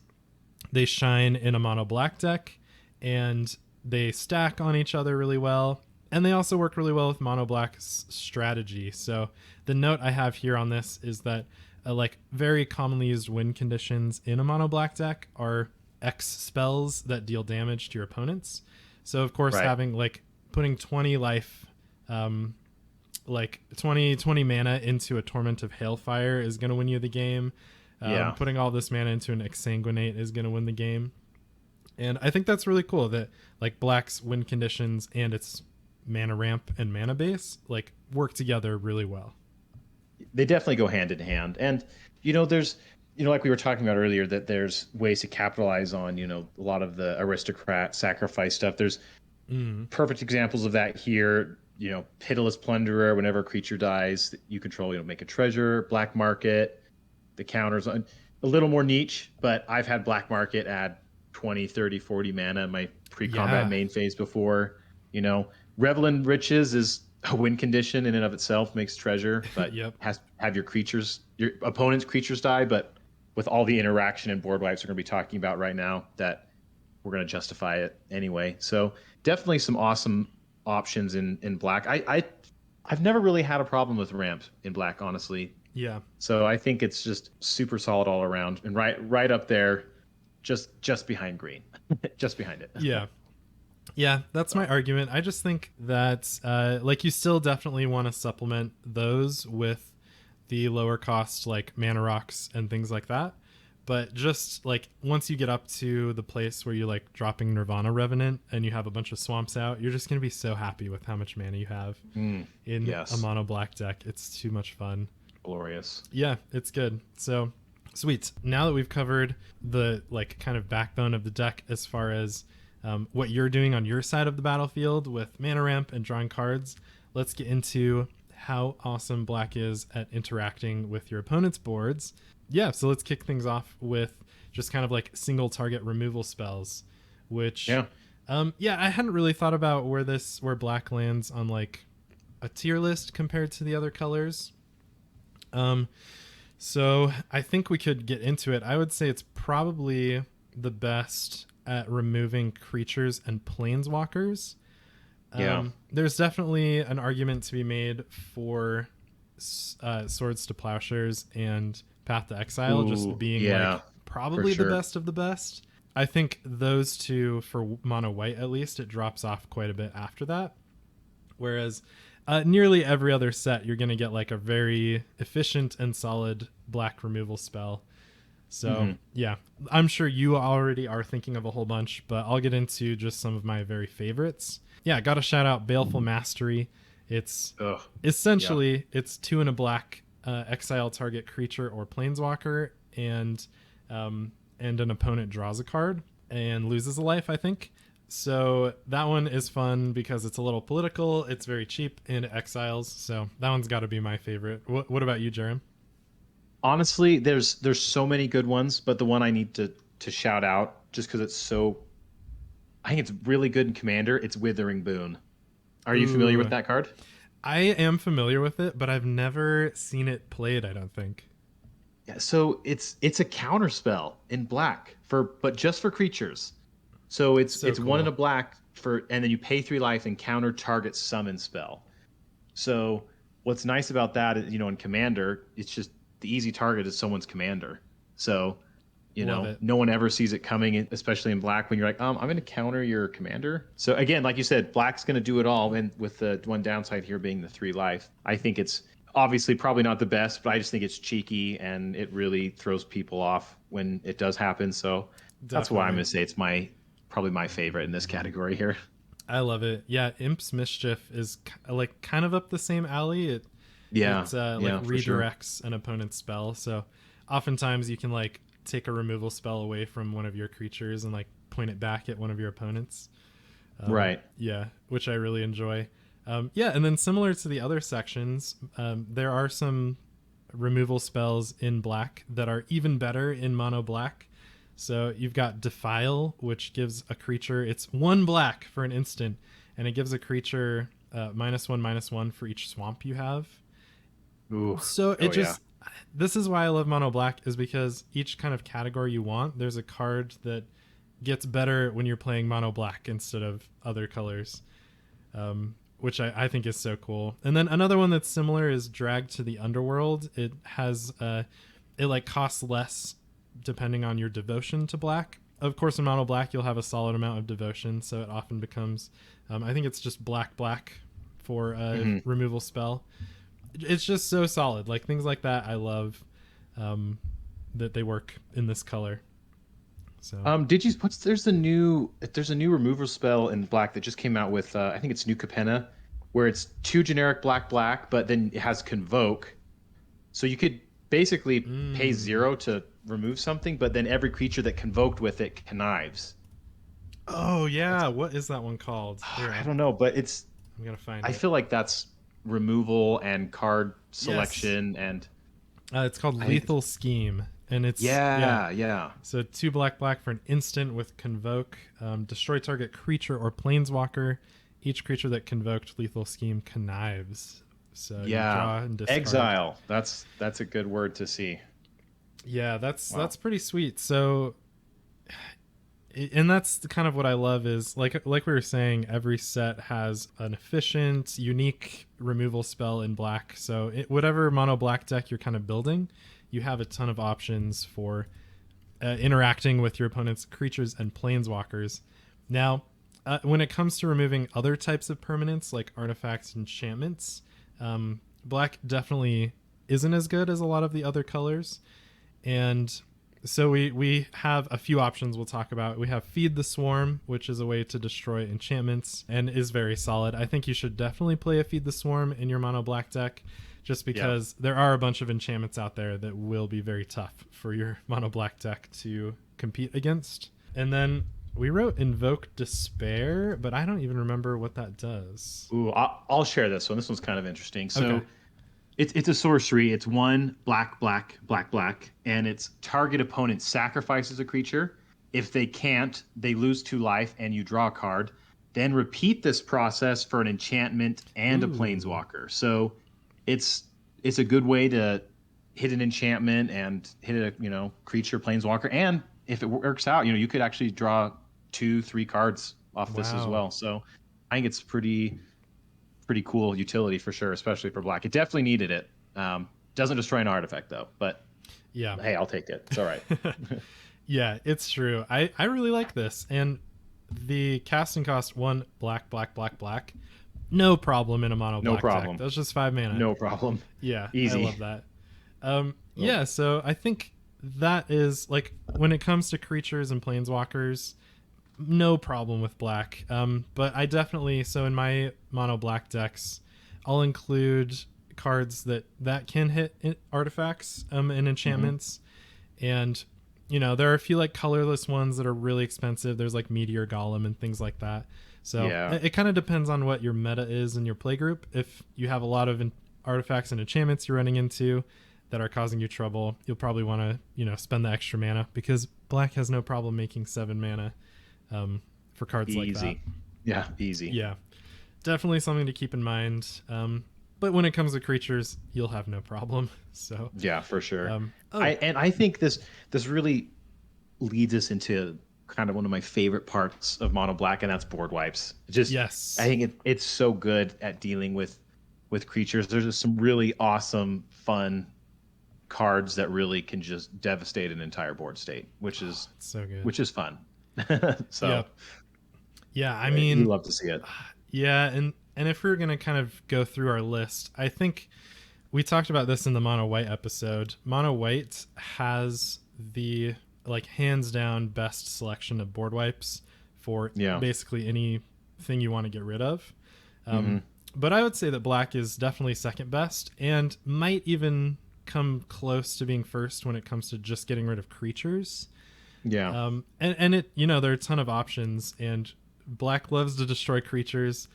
they shine in a mono black deck and they stack on each other really well. And they also work really well with mono black's strategy. So the note I have here on this is that very commonly used win conditions in a mono black deck are X spells that deal damage to your opponents. So of course, having putting 20 life, 20 mana into a Torment of Hailfire is going to win you the game. Putting all this mana into an Exsanguinate is going to win the game. And I think that's really cool that like black's win conditions and its mana ramp and mana base like work together really well. They definitely go hand in hand. And there's like we were talking about earlier, that there's ways to capitalize on a lot of the aristocrat sacrifice stuff. There's perfect examples of that here. Pitiless Plunderer, whenever a creature dies that you control, make a treasure. Black Market, the counters on a little more niche, but I've had Black Market add 20, 30, 40 mana in my pre-combat main phase before. Revel in Riches is a win condition in and of itself, makes treasure, but Yep. has to have your opponent's creatures die. But with all the interaction and board wipes we're going to be talking about right now, that we're going to justify it anyway. So definitely some awesome options in black. I've never really had a problem with ramp in black, honestly. Yeah. So I think it's just super solid all around, and right up there, just behind green, just behind it. Yeah, that's my argument. I just think that like you still definitely want to supplement those with the lower cost like mana rocks and things like that. But just like once you get up to the place where you're like dropping Nirvana Revenant and you have a bunch of swamps out, you're just going to be so happy with how much mana you have in a mono black deck. It's too much fun. Glorious. Yeah, it's good. So sweet. Now that we've covered the like kind of backbone of the deck as far as what you're doing on your side of the battlefield with mana ramp and drawing cards, let's get into how awesome black is at interacting with your opponent's boards. Yeah, so let's kick things off with just kind of like single target removal spells, which I hadn't really thought about where black lands on like a tier list compared to the other colors. So I think we could get into it. I would say it's probably the best at removing creatures and planeswalkers. There's definitely an argument to be made for Swords to Plowshares and Path to Exile just being like probably the best of the best. I think those two, for mono white at least, it drops off quite a bit after that. Whereas nearly every other set, you're going to get like a very efficient and solid black removal spell. So yeah, I'm sure you already are thinking of a whole bunch, but I'll get into just some of my very favorites. Yeah, got to shout out Baleful Mastery. It's essentially it's 2 and a black, exile target creature or planeswalker, and an opponent draws a card and loses a life, I think. So that one is fun because it's a little political. It's very cheap and it exiles. So that one's got to be my favorite. What about you, Jarom? Honestly, there's so many good ones, but the one I need to shout out, just because I think it's really good in Commander, it's Withering Boon. Are you familiar with that card? I am familiar with it, but I've never seen it played, I don't think. Yeah, so it's a counter spell in black but just for creatures. So it's cool. 1 in a black and then you pay 3 life and counter target summon spell. So what's nice about that is, in Commander, it's just the easy target is someone's commander. So, no one ever sees it coming, especially in black, when you're like, I'm going to counter your commander. So again, like you said, black's going to do it all. And with the one downside here being the 3 life, I think it's obviously probably not the best, but I just think it's cheeky and it really throws people off when it does happen. So that's why I'm going to say it's probably my favorite in this category here. I love it. Yeah. Imp's Mischief is like kind of up the same alley. It redirects an opponent's spell. So oftentimes you can like take a removal spell away from one of your creatures and like point it back at one of your opponents. Right. Yeah, which I really enjoy. And then similar to the other sections, there are some removal spells in black that are even better in mono black. So you've got Defile, which gives a creature, it's 1 black for an instant, and it gives a creature -1/-1 for each swamp you have. Ooh. So this is why I love mono black, is because each kind of category you want, there's a card that gets better when you're playing mono black instead of other colors, which I think is so cool. And then another one that's similar is Drag to the Underworld. It has it like costs less depending on your devotion to black. Of course, in mono black you'll have a solid amount of devotion, so it often becomes I think it's just black for a removal spell. It's just so solid. Like things like that I love, that they work in this color. So Did you? There's a new removal spell in black that just came out with I think it's New Capenna, where it's 2 generic black, but then it has Convoke, so you could basically pay 0 to remove something, but then every creature that convoked with it connives. oh yeah, what is that one called? Here, I don't know, but I'm gonna find I it. feel like that's removal and card Yes, selection, and it's called I think Lethal Scheme, and it's yeah. yeah. So 2 black for an instant with Convoke. Destroy target creature or planeswalker. Each creature that convoked Lethal Scheme connives. So you Yeah, draw and discard. exile. That's a good word to see. Yeah, that's Wow. that's pretty sweet. So, and that's kind of what I love is like we were saying, every set has an efficient, unique removal spell in black. So whatever mono black deck you're kind of building, you have a ton of options for interacting with your opponent's creatures and planeswalkers. Now, when it comes to removing other types of permanents like artifacts and enchantments, black definitely isn't as good as a lot of the other colors. And so we have a few options we'll talk about. We have Feed the Swarm, which is a way to destroy enchantments and is very solid. I think you should definitely play a Feed the Swarm in your mono black deck, just because there are a bunch of enchantments out there that will be very tough for your mono black deck to compete against. And then we wrote Invoke Despair, but I don't even remember what that does. Ooh, I'll share this one. This one's kind of interesting. So Okay. it's a sorcery. It's 1 black, and its target opponent sacrifices a creature. If they can't, they lose 2 life, and you draw a card. Then repeat this process for an enchantment and a planeswalker. So it's a good way to hit an enchantment and hit a creature, planeswalker, and if it works out, you could actually draw 2-3 cards off this as Wow. well. So I think it's pretty cool utility for sure, especially for black. It definitely needed it. Doesn't destroy an artifact though, but Yeah. hey, I'll take it. It's all right. Yeah, it's true. I really like this. And the casting cost 1 black. No problem in a mono black problem. deck. That's just 5 mana. No problem. Yeah, Easy. I love that. Yeah, so I think that is like when it comes to creatures and planeswalkers, no problem with black. But I definitely, so in my mono black decks, I'll include cards that can hit artifacts and enchantments. And there are a few like colorless ones that are really expensive. There's like Meteor Golem and things like that. So it kind of depends on what your meta is in your playgroup. If you have a lot of artifacts and enchantments you're running into that are causing you trouble, you'll probably want to spend the extra mana, because black has no problem making 7 mana for cards like that. Yeah, easy. Yeah, definitely something to keep in mind. But when it comes to creatures, you'll have no problem. So yeah, for sure. I think this really leads us into kind of one of my favorite parts of mono black, and that's board wipes. Yes, I think it's so good at dealing with creatures. There's just some really awesome, fun cards that really can just devastate an entire board state, which is so good. Which is fun. So yeah, I mean, you love to see it. Yeah, and if we're gonna kind of go through our list, I think we talked about this in the mono white episode. Mono white has the like hands down best selection of board wipes for basically anything you want to get rid of. But I would say that black is definitely second best, and might even come close to being first when it comes to just getting rid of creatures. Yeah. And it, there are a ton of options, and black loves to destroy creatures,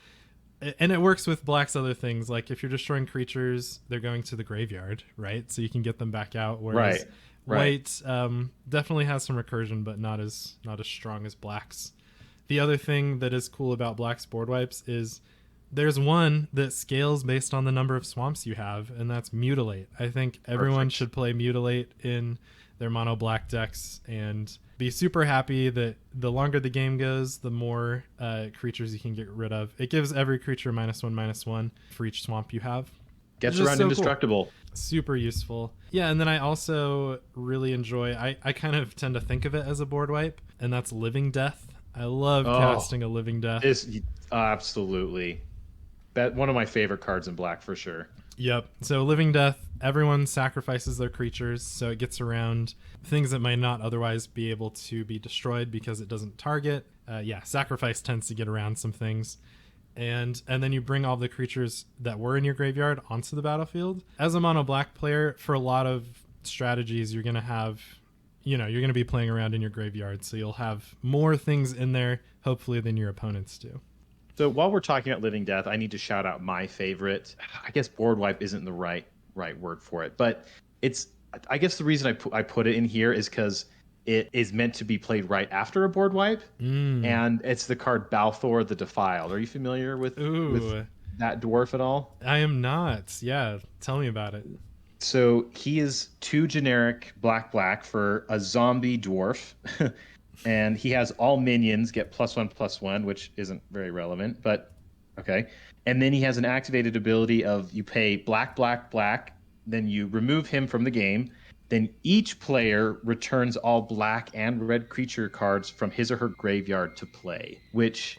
and it works with black's other things. Like if you're destroying creatures, they're going to the graveyard, right? So you can get them back out. Whereas white definitely has some recursion, but not as strong as black's. The other thing that is cool about black's board wipes is there's one that scales based on the number of swamps you have, and that's Mutilate. I think everyone should play Mutilate in their mono black decks and be super happy that the longer the game goes, the more creatures you can get rid of. It gives every creature -1/-1 for each swamp you have. Gets around indestructible. Cool. Super useful. Yeah, and then I also really enjoy, I kind of tend to think of it as a board wipe, and that's Living Death. I love casting a Living Death. Absolutely. one of my favorite cards in black for sure. Yep. So Living Death, everyone sacrifices their creatures, so it gets around things that might not otherwise be able to be destroyed because it doesn't target. Sacrifice tends to get around some things. And then you bring all the creatures that were in your graveyard onto the battlefield. As a mono black player, for a lot of strategies, you're going to have, you're going to be playing around in your graveyard. So you'll have more things in there, hopefully, than your opponents do. So while we're talking about Living Death, I need to shout out my favorite. I guess board wipe isn't the right word for it, but I guess the reason I put it in here is because it is meant to be played right after a board wipe, and it's the card Balthor the Defiled. Are you familiar with that dwarf at all? I am not. Yeah, tell me about it. So he is 2 generic black for a zombie dwarf. And he has all minions get +1/+1, which isn't very relevant, but okay. And then he has an activated ability of you pay black, then you remove him from the game. Then each player returns all black and red creature cards from his or her graveyard to play, which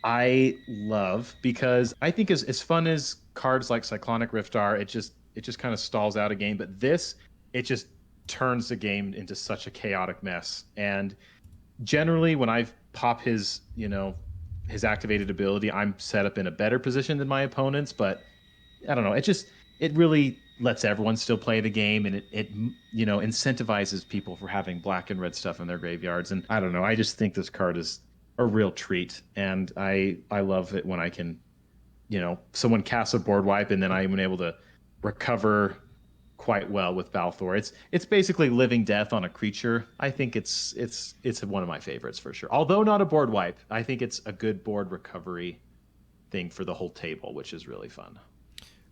I love because I think as fun as cards like Cyclonic Rift are, it just kind of stalls out a game. But it just turns the game into such a chaotic mess. And generally, when I pop his activated ability, I'm set up in a better position than my opponents. But I don't know. It really lets everyone still play the game, and it incentivizes people for having black and red stuff in their graveyards. And I don't know. I just think this card is a real treat, and I love it when I can, someone casts a board wipe, and then I'm able to recover quite well with Balthor. It's basically Living Death on a creature. I think it's one of my favorites for sure. Although not a board wipe, I think it's a good board recovery thing for the whole table, which is really fun.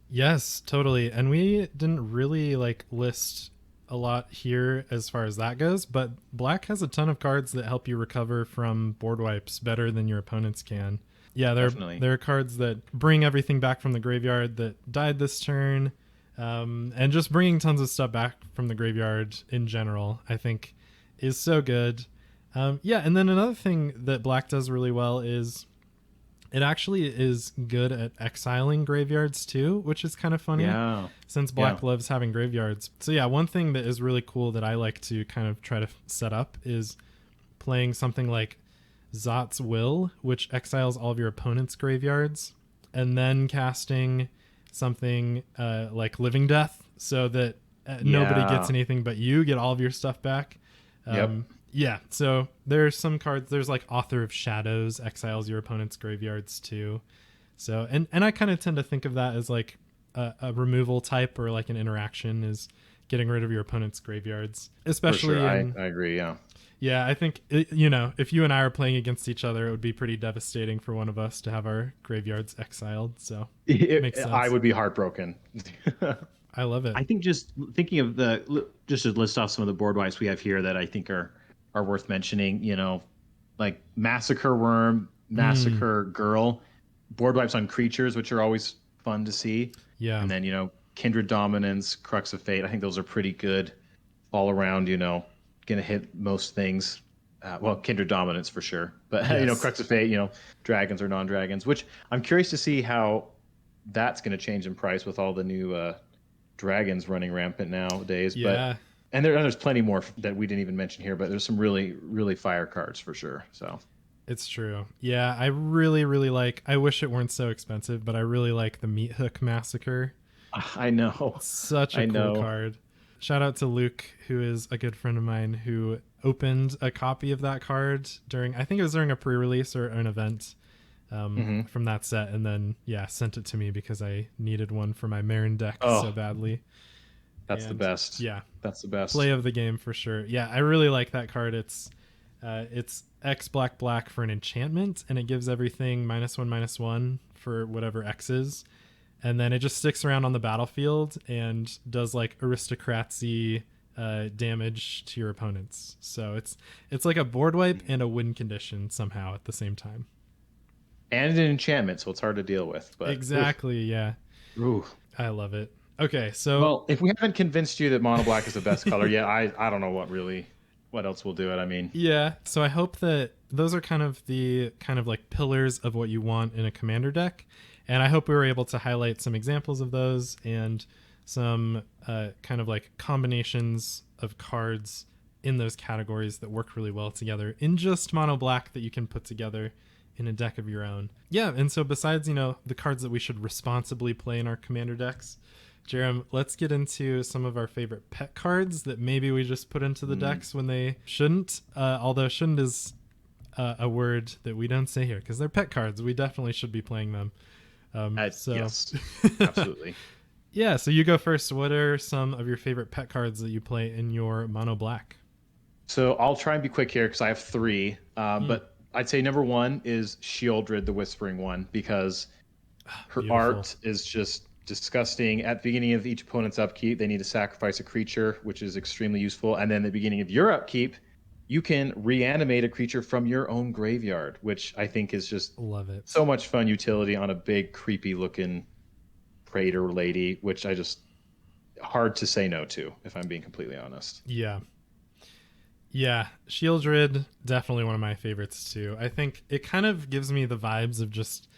Yes, totally. And we didn't really list a lot here as far as that goes, but black has a ton of cards that help you recover from board wipes better than your opponents can. Yeah, there are cards that bring everything back from the graveyard that died this turn. And just bringing tons of stuff back from the graveyard in general, I think, is so good. And then another thing that black does really well is it actually is good at exiling graveyards too, which is kind of funny since black loves having graveyards. So yeah, one thing that is really cool that I like to kind of try to set up is playing something like Zot's Will, which exiles all of your opponent's graveyards, and then casting something like Living Death so that nobody gets anything but you get all of your stuff back. So there's some cards, there's Author of Shadows exiles your opponent's graveyards too. So and I kind of tend to think of that as a removal type, or an interaction is getting rid of your opponent's graveyards, especially for sure. I agree. I think if you and I are playing against each other, it would be pretty devastating for one of us to have our graveyards exiled. So it makes sense. I would be heartbroken. I love it. I think just thinking of just to list off some of the board wipes we have here that I think are worth mentioning, like Massacre Worm, Massacre Girl, board wipes on creatures, which are always fun to see. Yeah. And then, Kindred Dominance, Crux of Fate. I think those are pretty good all around, going to hit most things. Kindred Dominance for sure. But, Crux of Fate, dragons or non-dragons, which I'm curious to see how that's going to change in price with all the new dragons running rampant nowadays. Yeah. But and there's plenty more that we didn't even mention here, but there's some really, really fire cards for sure. So it's true. Yeah, I really, really I wish it weren't so expensive, but I really like the Meat Hook Massacre. I know. Such a cool card. Shout out to Luke, who is a good friend of mine, who opened a copy of that card I think it was during a pre-release or an event from that set, and then sent it to me because I needed one for my Marin deck so badly. That's the best. Yeah, that's the best play of the game for sure. Yeah, I really like that card. It's X black for an enchantment, and it gives everything -1/-1 for whatever X is, and then it just sticks around on the battlefield and does aristocratsy damage to your opponents. So it's like a board wipe and a win condition somehow at the same time. And an enchantment, so it's hard to deal with. But exactly, yeah. Ooh. I love it. Okay, so if we haven't convinced you that mono black is the best color yet, I don't know what else will do it. I mean, so I hope that those are kind of the pillars of what you want in a commander deck, And I hope we were able to highlight some examples of those and some kind of like combinations of cards in those categories that work really well together in just mono black that you can put together in a deck of your own. Yeah, and so besides, the cards that we should responsibly play in our commander decks, Jarom, let's get into some of our favorite pet cards that maybe we just put into the decks when they shouldn't. Although shouldn't is a word that we don't say here because they're pet cards. We definitely should be playing them. Yes, absolutely. Yeah, so you go first. What are some of your favorite pet cards that you play in your mono black? So I'll try and be quick here because I have three. But I'd say number one is Shieldred, the Whispering One, because her art is just disgusting. At the beginning of each opponent's upkeep, they need to sacrifice a creature, which is extremely useful. And then at the beginning of your upkeep, you can reanimate a creature from your own graveyard, which I think is just love it. So much fun utility on a big, creepy-looking Praetor lady, which hard to say no to, if I'm being completely honest. Yeah, Shieldred, definitely one of my favorites too. I think it kind of gives me the vibes of just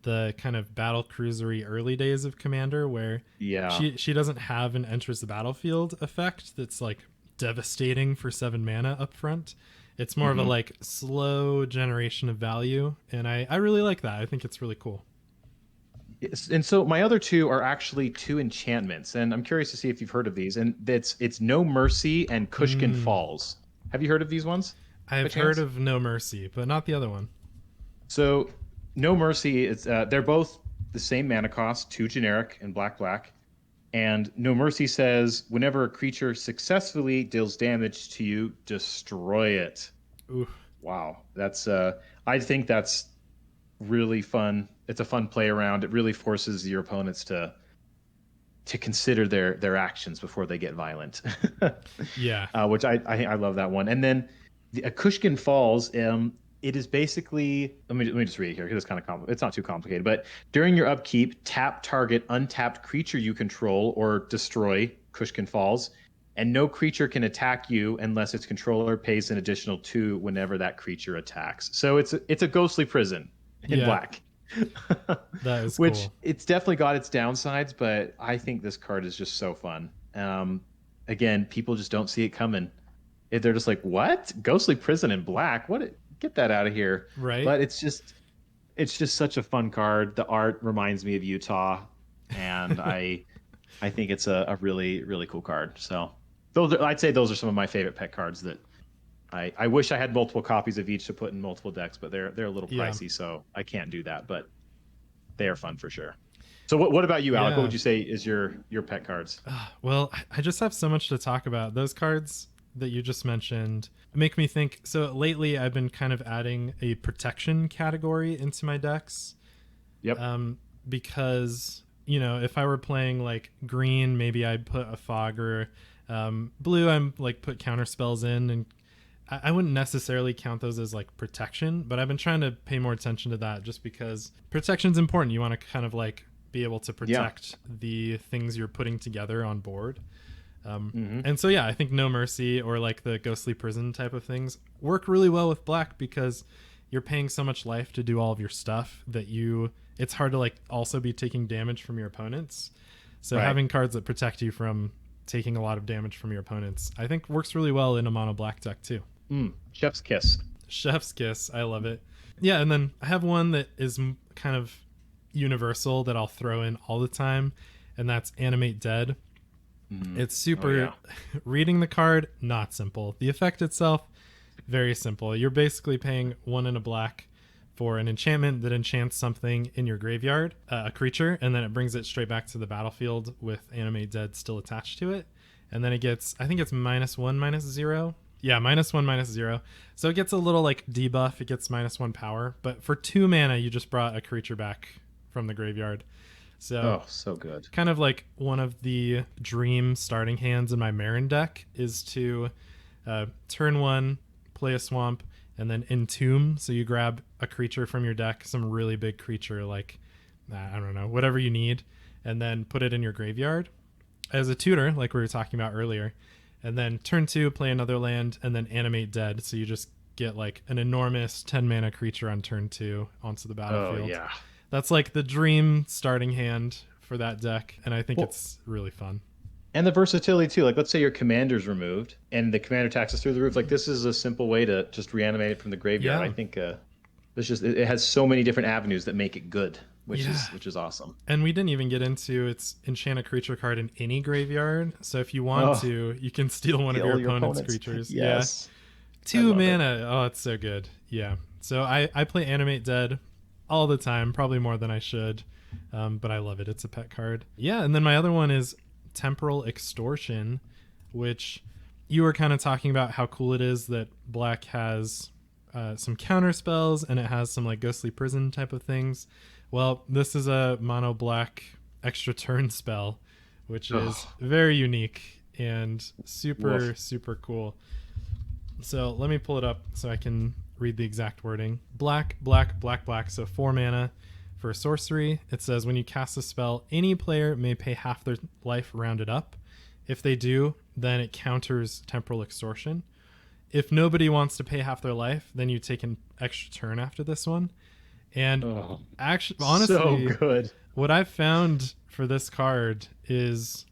the kind of battle cruisery early days of Commander, where she doesn't have an enters the battlefield effect that's like devastating for 7 mana up front. It's more of a like slow generation of value, and I really like that. I think it's really cool. Yes, and so my other two are actually 2 enchantments, and I'm curious to see if you've heard of these. And it's No Mercy and Kushkin Falls. Have you heard of these ones? I've heard of No Mercy, but not the other one. So No Mercy is they're both the same mana cost, 2 generic and black. And No Mercy says whenever a creature successfully deals damage to you, destroy it. Ooh. Wow, that's I think that's really fun. It's a fun play around. It really forces your opponents to consider their actions before they get violent. Yeah. Which I love that one. And then Kushkin Falls. It is basically, let me just read it here because it's kind of it's not too complicated. But during your upkeep, tap target untapped creature you control or destroy Kushkin Falls, and no creature can attack you unless its controller pays an additional 2 whenever that creature attacks. So it's a ghostly prison in black. That is which cool. It's definitely got its downsides, but I think this card is just so fun. Again, people just don't see it coming. They're just like, what? Ghostly prison in black? What? Get that out of here. Right. But it's just such a fun card. The art reminds me of Utah, and I think it's a really, really cool card. So I'd say those are some of my favorite pet cards that I wish I had multiple copies of each to put in multiple decks, but they're a little pricey, so I can't do that. But they are fun for sure. So what about you, Alec? Yeah. What would you say is your pet cards? Well, I just have so much to talk about. Those cards that you just mentioned make me think. So lately I've been kind of adding a protection category into my decks. Yep. Because, if I were playing like green, maybe I'd put a fog, or blue, I'm like put counter spells in, and I wouldn't necessarily count those as like protection, but I've been trying to pay more attention to that just because protection's important. You want to kind of like be able to protect the things you're putting together on board. And so, I think No Mercy or like the Ghostly Prison type of things work really well with black because you're paying so much life to do all of your stuff that it's hard to like also be taking damage from your opponents. So having cards that protect you from taking a lot of damage from your opponents, I think works really well in a mono black deck too. Chef's Kiss. Chef's Kiss. I love it. Yeah. And then I have one that is kind of universal that I'll throw in all the time, and that's Animate Dead. It's super reading the card, not simple. The effect itself, very simple. You're basically paying 1 and a black for an enchantment that enchants something in your graveyard, a creature, and then it brings it straight back to the battlefield with Animate Dead still attached to it. And then it gets, I think it's -1, -0. Yeah, -1, -0. So it gets a little like debuff. It gets -1 power. But for 2 mana, you just brought a creature back from the graveyard. So good. Kind of like one of the dream starting hands in my Marin deck is to turn 1, play a swamp, and then entomb. So you grab a creature from your deck, some really big creature like, I don't know, whatever you need, and then put it in your graveyard as a tutor, like we were talking about earlier. And then turn 2, play another land, and then Animate Dead. So you just get like an enormous 10 mana creature on turn 2 onto the battlefield. Oh, yeah. That's like the dream starting hand for that deck, and I think Well, it's really fun. and the versatility too. Like, let's say your commander's removed and the commander taxes through the roof. Like, this is a simple way to just reanimate it from the graveyard. Yeah. I think it has so many different avenues that make it good, which Yeah. is awesome. And we didn't even get into its enchant a creature card in any graveyard. So if you want Oh, to, you can steal one of your opponent's creatures. Yes. Yeah. 2 love it. mana. Oh, it's so good. Yeah. So I play Animate Dead all the time, probably more than I should. But I love it. It's a pet card. Yeah. And then my other one is Temporal Extortion, which you were kind of talking about how cool it is that black has some counter spells and it has some like Ghostly Prison type of things. Well, this is a mono black extra turn spell, which is very unique and super cool. So let me pull it up so I can read the exact wording. Black, black, black, black. So 4 mana for a sorcery. It says when you cast a spell, any player may pay half their life rounded up. If they do, then it counters Temporal Extortion. If nobody wants to pay half their life, then you take an extra turn after this one. And actually, honestly, so good. What I've found for this card is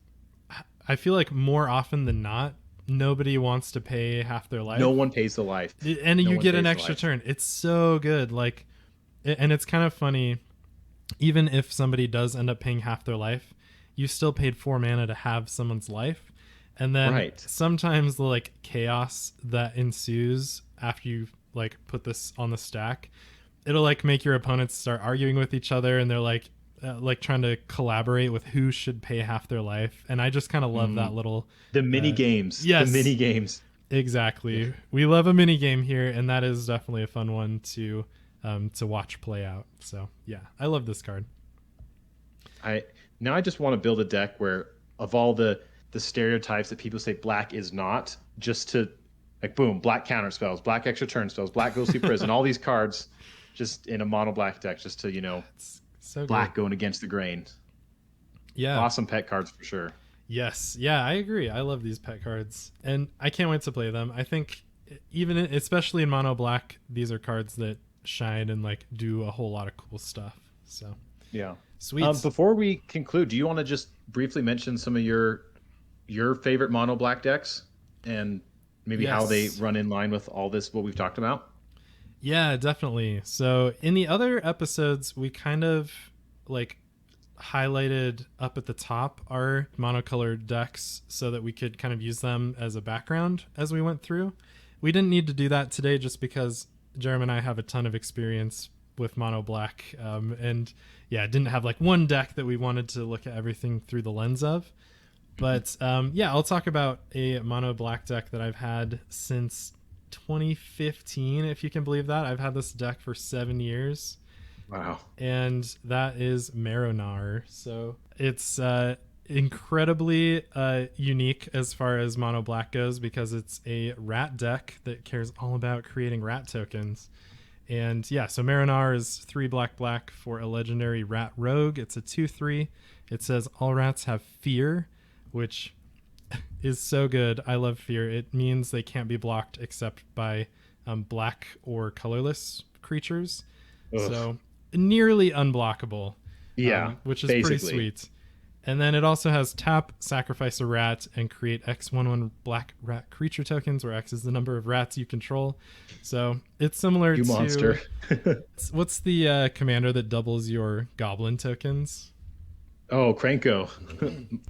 I feel like more often than not, nobody wants to pay half their life. No one pays the life. And you get an extra turn. It's so good. Like, and it's kind of funny. Even if somebody does end up paying half their life, you still paid 4 mana to have someone's life. And then sometimes the like chaos that ensues after you like put this on the stack, it'll like make your opponents start arguing with each other, and they're like trying to collaborate with who should pay half their life. And I just kind of love that little the mini games. Yes, the mini games. Exactly. We love a mini game here, and that is definitely a fun one to watch play out. So yeah, I love this card. I just want to build a deck where of all the stereotypes that people say black is not, just to like boom, black counter spells, black extra turn spells, black Ghostly Prison, all these cards just in a mono black deck, just to it's so black good. Going against the grain. Yeah, awesome pet cards for sure. Yes, yeah, I agree. I love these pet cards, and I can't wait to play them. I think especially in mono black, these are cards that shine and like do a whole lot of cool stuff. So yeah, sweet. Before we conclude, do you want to just briefly mention some of your favorite mono black decks and maybe how they run in line with all this what we've talked about? Yeah, definitely. So in the other episodes, we kind of like highlighted up at the top our monocolored decks so that we could kind of use them as a background as we went through. We didn't need to do that today just because Jarom and I have a ton of experience with mono black, and yeah, didn't have like one deck that we wanted to look at everything through the lens of. But yeah, I'll talk about a mono black deck that I've had since 2015, if you can believe that. I've had this deck for 7 years. Wow. And that is Marrow-Gnawer. So it's incredibly unique as far as mono black goes because it's a rat deck that cares all about creating rat tokens. And yeah, so Marrow-Gnawer is 3 black for a legendary rat rogue. It's a 2/3. It says all rats have fear, which is so good. I love fear. It means they can't be blocked except by black or colorless creatures. Ugh. So nearly unblockable. Yeah, which is basically pretty sweet. And then it also has tap, sacrifice a rat, and create X1/1 black rat creature tokens, where X is the number of rats you control. So it's similar to... monster. What's the commander that doubles your goblin tokens? Oh, Krenko.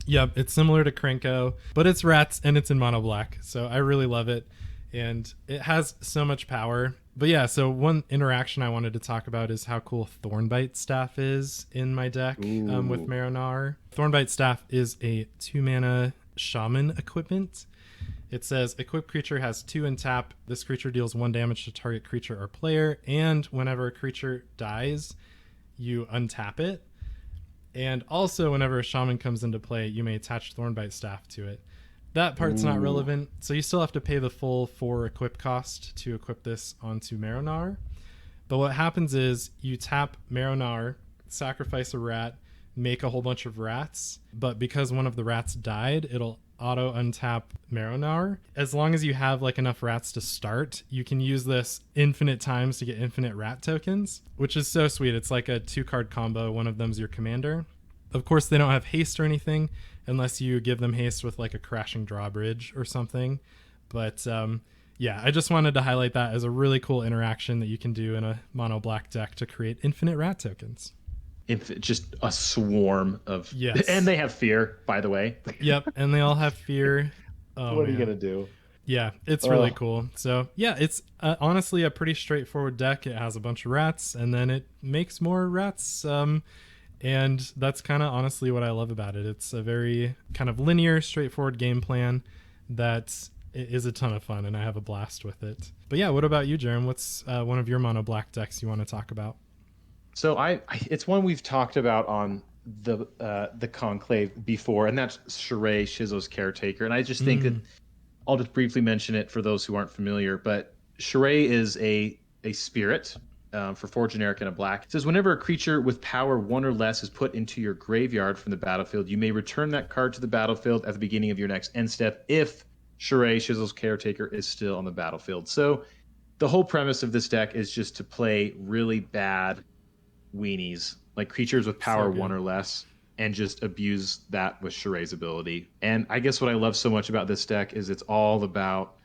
Yep, it's similar to Krenko, but it's rats and it's in mono black. So I really love it. And it has so much power. But yeah, so one interaction I wanted to talk about is how cool Thornbite Staff is in my deck with Marrow-Gnawer. Thornbite Staff is a 2-mana shaman equipment. It says equipped creature has 2 in tap. This creature deals 1 damage to target creature or player. And whenever a creature dies, you untap it. And also whenever a shaman comes into play, you may attach Thornbite Staff to it. That part's not relevant, so you still have to pay the full 4 equip cost to equip this onto Marrow-Gnawer. But what happens is you tap Marrow-Gnawer, sacrifice a rat, make a whole bunch of rats, but because one of the rats died, it'll auto untap Marrow. As long as you have like enough rats to start, you can use this infinite times to get infinite rat tokens, which is so sweet. It's like a 2-card combo. One of them's your commander. Of course, they don't have haste or anything unless you give them haste with like a crashing drawbridge or something. But yeah, I just wanted to highlight that as a really cool interaction that you can do in a mono black deck to create infinite rat tokens. Just a swarm of... Yes. And they have fear, by the way. Yep, and they all have fear. Oh, what are you going to do? Yeah, it's really cool. So yeah, it's honestly a pretty straightforward deck. It has a bunch of rats, and then it makes more rats. And that's kind of honestly what I love about it. It's a very kind of linear, straightforward game plan that is a ton of fun, and I have a blast with it. But yeah, what about you, Jarom? What's one of your mono black decks you want to talk about? So it's one we've talked about on the Conclave before, and that's Shirei, Shizo's Caretaker. And I just think that I'll just briefly mention it for those who aren't familiar. But Shirei is a spirit for 4 generic and a black. It says whenever a creature with power 1 or less is put into your graveyard from the battlefield, you may return that card to the battlefield at the beginning of your next end step if Shirei, Shizo's Caretaker, is still on the battlefield. So the whole premise of this deck is just to play really bad weenies, like creatures with power 1 or less, and just abuse that with Shirei's ability. And I guess what I love so much about this deck is it's all about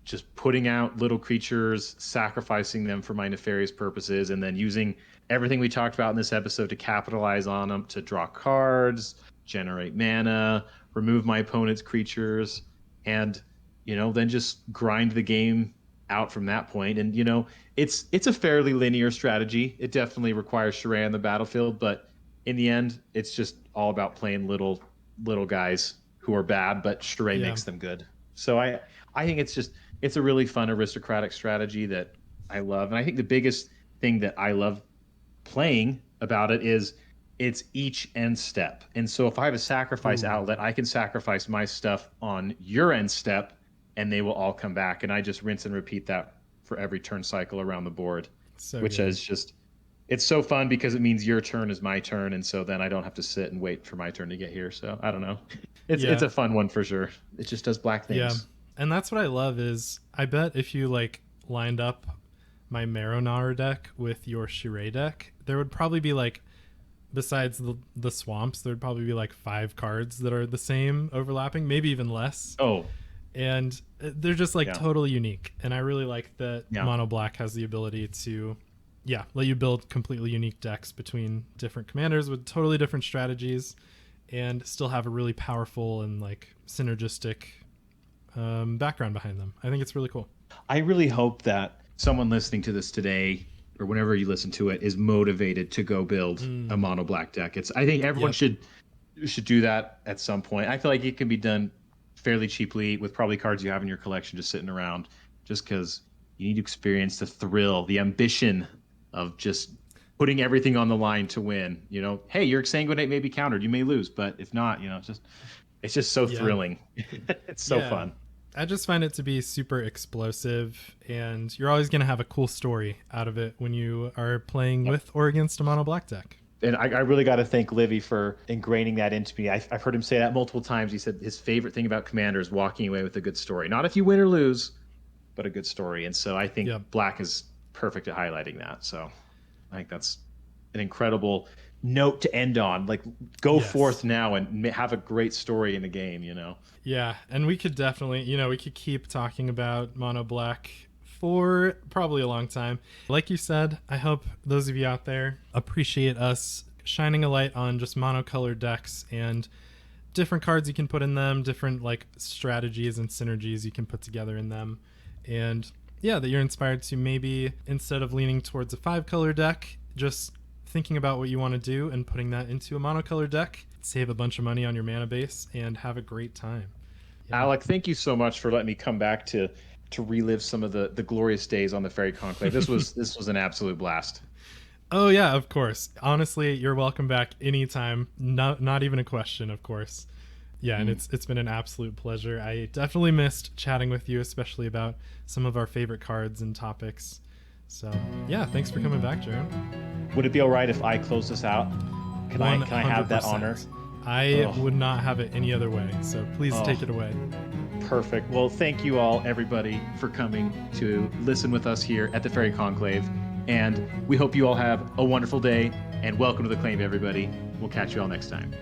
just putting out little creatures, sacrificing them for my nefarious purposes, and then using everything we talked about in this episode to capitalize on them, to draw cards, generate mana, remove my opponent's creatures, and then just grind the game out from that point. And it's a fairly linear strategy. It definitely requires Shirei on the battlefield, but in the end, it's just all about playing little guys who are bad, but Shirei makes them good. So I think it's a really fun aristocratic strategy that I love. And I think the biggest thing that I love playing about it is it's each end step. And so if I have a sacrifice outlet, I can sacrifice my stuff on your end step, and they will all come back. And I just rinse and repeat that for every turn cycle around the board, is just, it's so fun because it means your turn is my turn. And so then I don't have to sit and wait for my turn to get here. So I don't know. It's a fun one for sure. It just does black things. Yeah. And that's what I love is I bet if you like lined up my Marrow deck with your Shirei deck, there would probably be like, besides the swamps, there'd probably be like 5 cards that are the same overlapping, maybe even less. Oh, and they're just like totally unique. And I really like that mono black has the ability to let you build completely unique decks between different commanders with totally different strategies and still have a really powerful and like synergistic background behind them. I think it's really cool. I really hope that someone listening to this today or whenever you listen to it is motivated to go build a mono black deck. I think everyone should do that at some point. I feel like it can be done fairly cheaply with probably cards you have in your collection just sitting around, just because you need to experience the thrill, the ambition of just putting everything on the line to win. Hey, your Exsanguinate may be countered, you may lose, but if not, it's just so thrilling. It's so fun. I just find it to be super explosive, and you're always going to have a cool story out of it when you are playing with or against a mono black deck. And I really got to thank Livi for ingraining that into me. I've heard him say that multiple times. He said his favorite thing about Commander is walking away with a good story. Not if you win or lose, but a good story. And so I think black is perfect at highlighting that. So I think that's an incredible note to end on. Like, go forth now and have a great story in the game, Yeah, and we could definitely, we could keep talking about mono black for probably a long time. Like you said, I hope those of you out there appreciate us shining a light on just monocolored decks and different cards you can put in them, different like strategies and synergies you can put together in them. And that you're inspired to maybe, instead of leaning towards a 5-color deck, just thinking about what you want to do and putting that into a monocolor deck, save a bunch of money on your mana base, and have a great time. Alec, thank you so much for letting me come back to relive some of the glorious days on the Faerie Conclave. This was an absolute blast. Oh yeah, of course. Honestly, you're welcome back anytime. Not even a question, of course. Yeah, and it's been an absolute pleasure. I definitely missed chatting with you, especially about some of our favorite cards and topics. So yeah, thanks for coming back, Jarom. Would it be all right if I close this out? Can I have that honor? I would not have it any other way. So please take it away. Perfect. Well, thank you all, everybody, for coming to listen with us here at the Faerie Conclave. And we hope you all have a wonderful day. And welcome to the claim, everybody. We'll catch you all next time.